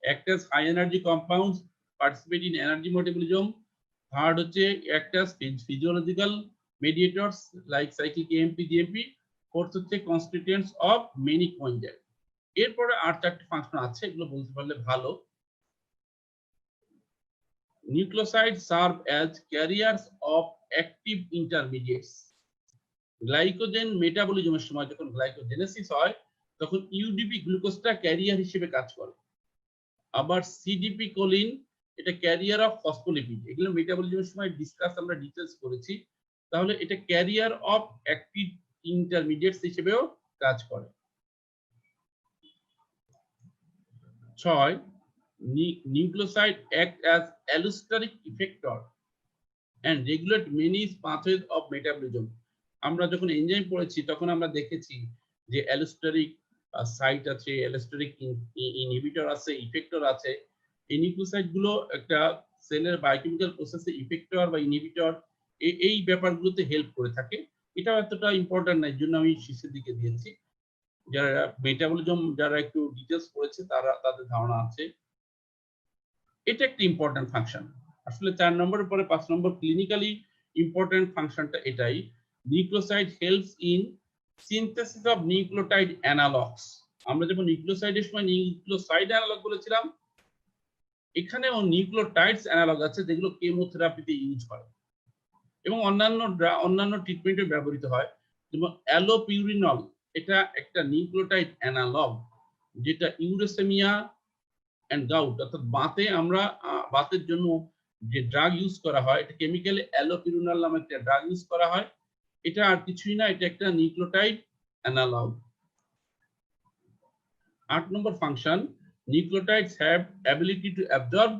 act as high energy compounds, participate in energy metabolism. Third হচ্ছে act as physiological mediators like cyclic AMP, GMP. Fourth হচ্ছে কনস্টিটিউয়েন্টস অফ মেনি কোএনজাইম। এরপরে আর 4টি ফাংশন আছে, এগুলো বলতে পারলে ভালো। Nucleosides serve as carriers of active intermediates. Glycogen মেটাবলিজমের সময় যখন গ্লাইকোজেনেসিস হয়, তখন ইউডিপি গ্লুকোজটা ক্যারিয়ার হিসেবে কাজ করে। আবার সিডিপি কোলিন, এটা ক্যারিয়ার অফ ফসফোলিপিড। এগুলো মেটাবলিজমের সময় ডিসকাস আমরা ডিটেইলস করেছি। তাহলে এটা ক্যারিয়ার অফ অ্যাক্টিভ ইন্টারমিডিয়েটস হিসেবেও কাজ করে। 6, nucleoside act as allosteric effector and regulate many pathways of metabolism. আমরা যখন এনজাইম পড়েছি তখন আমরা দেখেছি যে অ্যালোস্টেরিক সাইট আছে, অ্যালোস্টেরিক ইনহিবিটর আছে, ইফেক্টর আছে। এই নিউক্লিওসাইড গুলো একটা সেলের বায়োকেমিক্যাল প্রসেসে ইফেক্টর বা ইনহিবিটর এই ব্যাপারগুলোতে হেল্প করে থাকে। এটা এতটা ইম্পর্টেন্ট না, এর জন্য আমি শেষের দিকে দিয়েছি। যারা মেটাবলিজম যারা একটু ডিটেইলস পড়েছে তাদের ধারণা আছে। এটা একটা ইম্পর্টেন্ট ফাংশন। আসলে 4 নম্বরের পরে 5 নম্বর ক্লিনিক্যালি ইম্পর্টেন্ট ফাংশনটা এটাই। Nucleoside helps in synthesis of nucleotide analogues. আমরা যখন নিউক্লিওসাইডের সময় নিউক্লিওসাইড অ্যানালগ বলেছিলাম, এখানেও নিউক্লিওটাইডস অ্যানালগ আছে যেগুলো কেমোথেরাপিতে ইউজ হয়। এবং অন্যান্য ট্রিটমেন্টে ব্যবহৃত হয়। যেমন অ্যালোপিউরিনল, এটা একটা নিউক্লিওটাইড অ্যানালগ, যেটা ইউরেসেমিয়া এন্ড গাউট অর্থাৎ বাতের জন্য যে ড্রাগ ইউজ করা হয়, এটা কেমিক্যালি অ্যালোপিউরিনল নামে একটা ড্রাগ ইউজ করা হয়। এটা আর কিছুই না, এটা একটা nucleotide analog. 8 number function, nucleotides have ability to absorb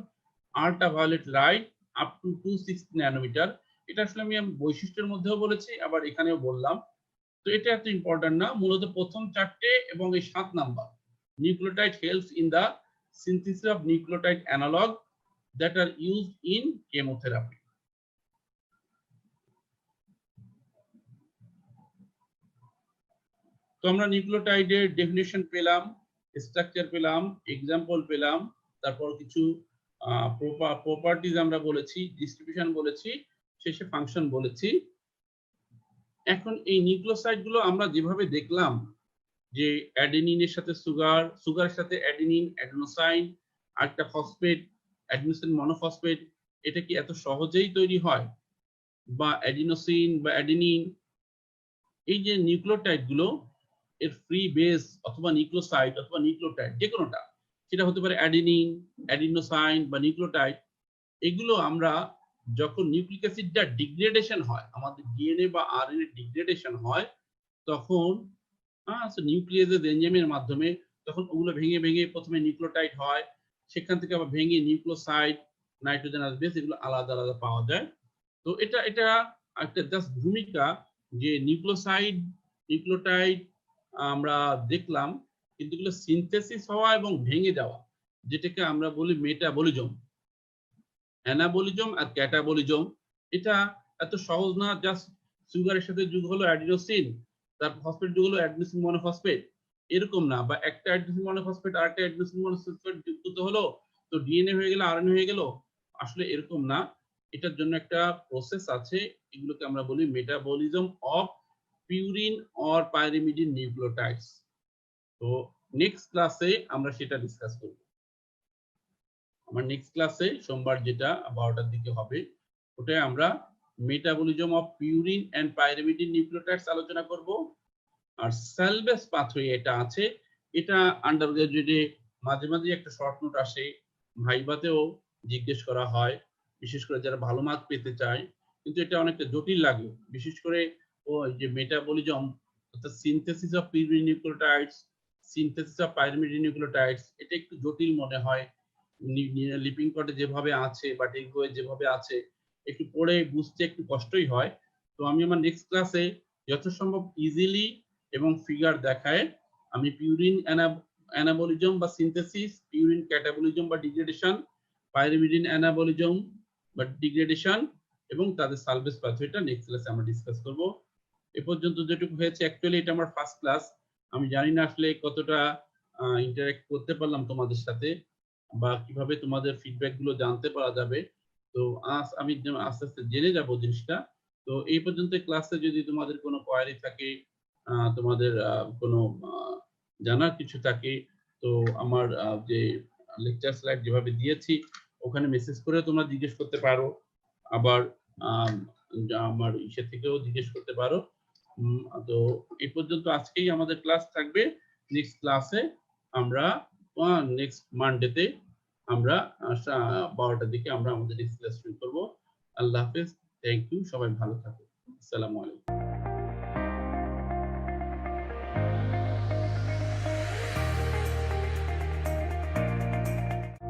ultraviolet light up to 260 nanometer. এটা আসলে আমি বৈশিষ্ট্যের মধ্যেও বলেছি, আবার এখানেও বললাম। তো এটা এত ইম্পর্টেন্ট না, মূলত প্রথম 4টে এবং এই 7 number, nucleotide helps in the synthesis of nucleotide analog that are used in chemotherapy. তো আমরা নিউক্লিওটাইডের ডেফিনিশন পেলাম, স্ট্রাকচার পেলাম, এক্সাম্পল পেলাম, তারপর কিছু প্রপার্টিজ আমরা বলেছি, ডিস্ট্রিবিউশন বলেছি, শেষে ফাংশন বলেছি। এখন এই নিউক্লিওসাইড গুলো আমরা যেভাবে দেখলাম যে অ্যাডেনিনের সাথে সুগার, সুগারের সাথে অ্যাডেনিন, অ্যাডেনোসাইন, আরেকটা ফসফেট, অ্যাডেনোসিন মনোফসফেট, এটা কি এত সহজেই তৈরি হয়? বা অ্যাডিনোসিন বা অ্যাডেনিন, এই যে নিউক্লিওটাইড গুলো, এর ফ্রি বেস অথবা নিউক্লিওসাইড অথবা নিউক্লিওটাইড যে কোনোটা, সেটা হতে পারে অ্যাডেনিন, অ্যাডিনোসাইন বা নিউক্লিওটাইড। এগুলো আমরা যখন নিউক্লিক অ্যাসিডটা ডিগ্রেডেশন হয়, আমাদের ডিএনএ বা আরএনএ ডিগ্রেডেশন হয়, তখন নিউক্লিয়াসের এনজাইমের মাধ্যমে তখন ওগুলো ভেঙে ভেঙে প্রথমে নিউক্লিওটাইড হয়, সেখান থেকে আবার ভেঙে নিউক্লিওসাইড, নাইট্রোজেনাস বেস, এগুলো আলাদা আলাদা পাওয়া যায়। তো এটা একটা জাস্ট ভূমিকা যে নিউক্লিওটাইড আমরা দেখলাম, কিন্তু এগুলো সিনথেসিস হওয়া এবং ভেঙে যাওয়া, যেটাকে আমরা বলি মেটাবলিজম, অ্যানাবলিজম আর ক্যাটাবলিজম, এটা এত সহজ না। জাস্ট সুগারের সাথে যুগ হলো অ্যাডিনোসিন, তার ফসফেট যুগ হলো অ্যাডিনোসিন মনোফসফেট, এরকম না। বা একটা অ্যাডিনোসিন মনোফসফেট আর একটা অ্যাডিনোসিন মনোফসফেট যুক্ত হলো তো ডিএনএ হয়ে গেল, আরএনএ হয়ে গেল, আসলে এরকম না। এটার জন্য একটা প্রসেস আছে, এগুলোকে আমরা বলি metabolism of purine or pyrimidine nucleotides. তো নেক্সট ক্লাসে আমরা সেটা ডিসকাস করব। আমার নেক্সট ক্লাসে সোমবার, যেটা 12টার দিকে হবে, ওটাই আমরা metabolism of purine and pyrimidine nucleotides আলোচনা করব। আর সেলবেস পাথওয়ে এটা আছে, এটা আন্ডার গ্রাজুয়েটে মাঝে মাঝে একটা শর্ট নোট আসে, ভাইভাতেও জিজ্ঞেস করা হয়, বিশেষ করে যারা ভালো মার্ক পেতে চায়, কিন্তু এটা অনেকটা জটিল লাগে। বিশেষ করে ওই যে মেটাবলিজম অর্থাৎ synthesis of purine nucleotides, synthesis of pyrimidine nucleotides, এটা একটু জটিল মনে হয়। লিপিং কোডে যেভাবে আছে বা টেক্সট বইয়ে যেভাবে আছে, একটু পড়ে বুঝতে একটু কষ্টই হয়। তো আমি আমার নেক্সট ক্লাসে যথাসম্ভব ইজিলি এবং ফিগার দেখায় আমি পিউরিন অ্যানাবলিজম বা সিনথেসিস, পিউরিন ক্যাটাবলিজম বা ডিগ্রেডেশন, পাইরিমিডিন অ্যানাবলিজম বা ডিগ্রেডেশন এবং তাদের সালভেজ পাথওয়েটা নেক্সট ক্লাসে আমরা ডিসকাস করব। এ পর্যন্ত যেটুকু হয়েছে, অ্যাকচুয়ালি এটা আমার ফার্স্ট ক্লাস, আমি জানি না আসলে কতটা ইন্টারঅ্যাক্ট করতে পারলাম তোমাদের সাথে, বা কিভাবে তোমাদের ফিডব্যাক গুলো জানতে পারা যাবে। তো আমি আস্তে আস্তে জেনে যাব জিনিসটা। তো এই পর্যন্ত ক্লাসে যদি তোমাদের কোনো কোয়ারি থাকে, তোমাদের কোনো জানার কিছু থাকে, তো আমার যে লেকচার স্লাইড যেভাবে দিয়েছি ওখানে মেসেজ করে তোমরা জিজ্ঞেস করতে পারো, আবার আমার ইসে থেকেও জিজ্ঞেস করতে পারো। তো এই পর্যন্ত আজকেই আমাদের ক্লাস থাকবে। নেক্সট ক্লাসে আমরা নেক্সট মানডেতে আমরা 12টার দিকে আমরা আমাদের ক্লাস শুরু করব। আল্লাহ হাফেজ, থ্যাংক ইউ, সবাই ভালো থাকো, আসসালামু আলাইকুম।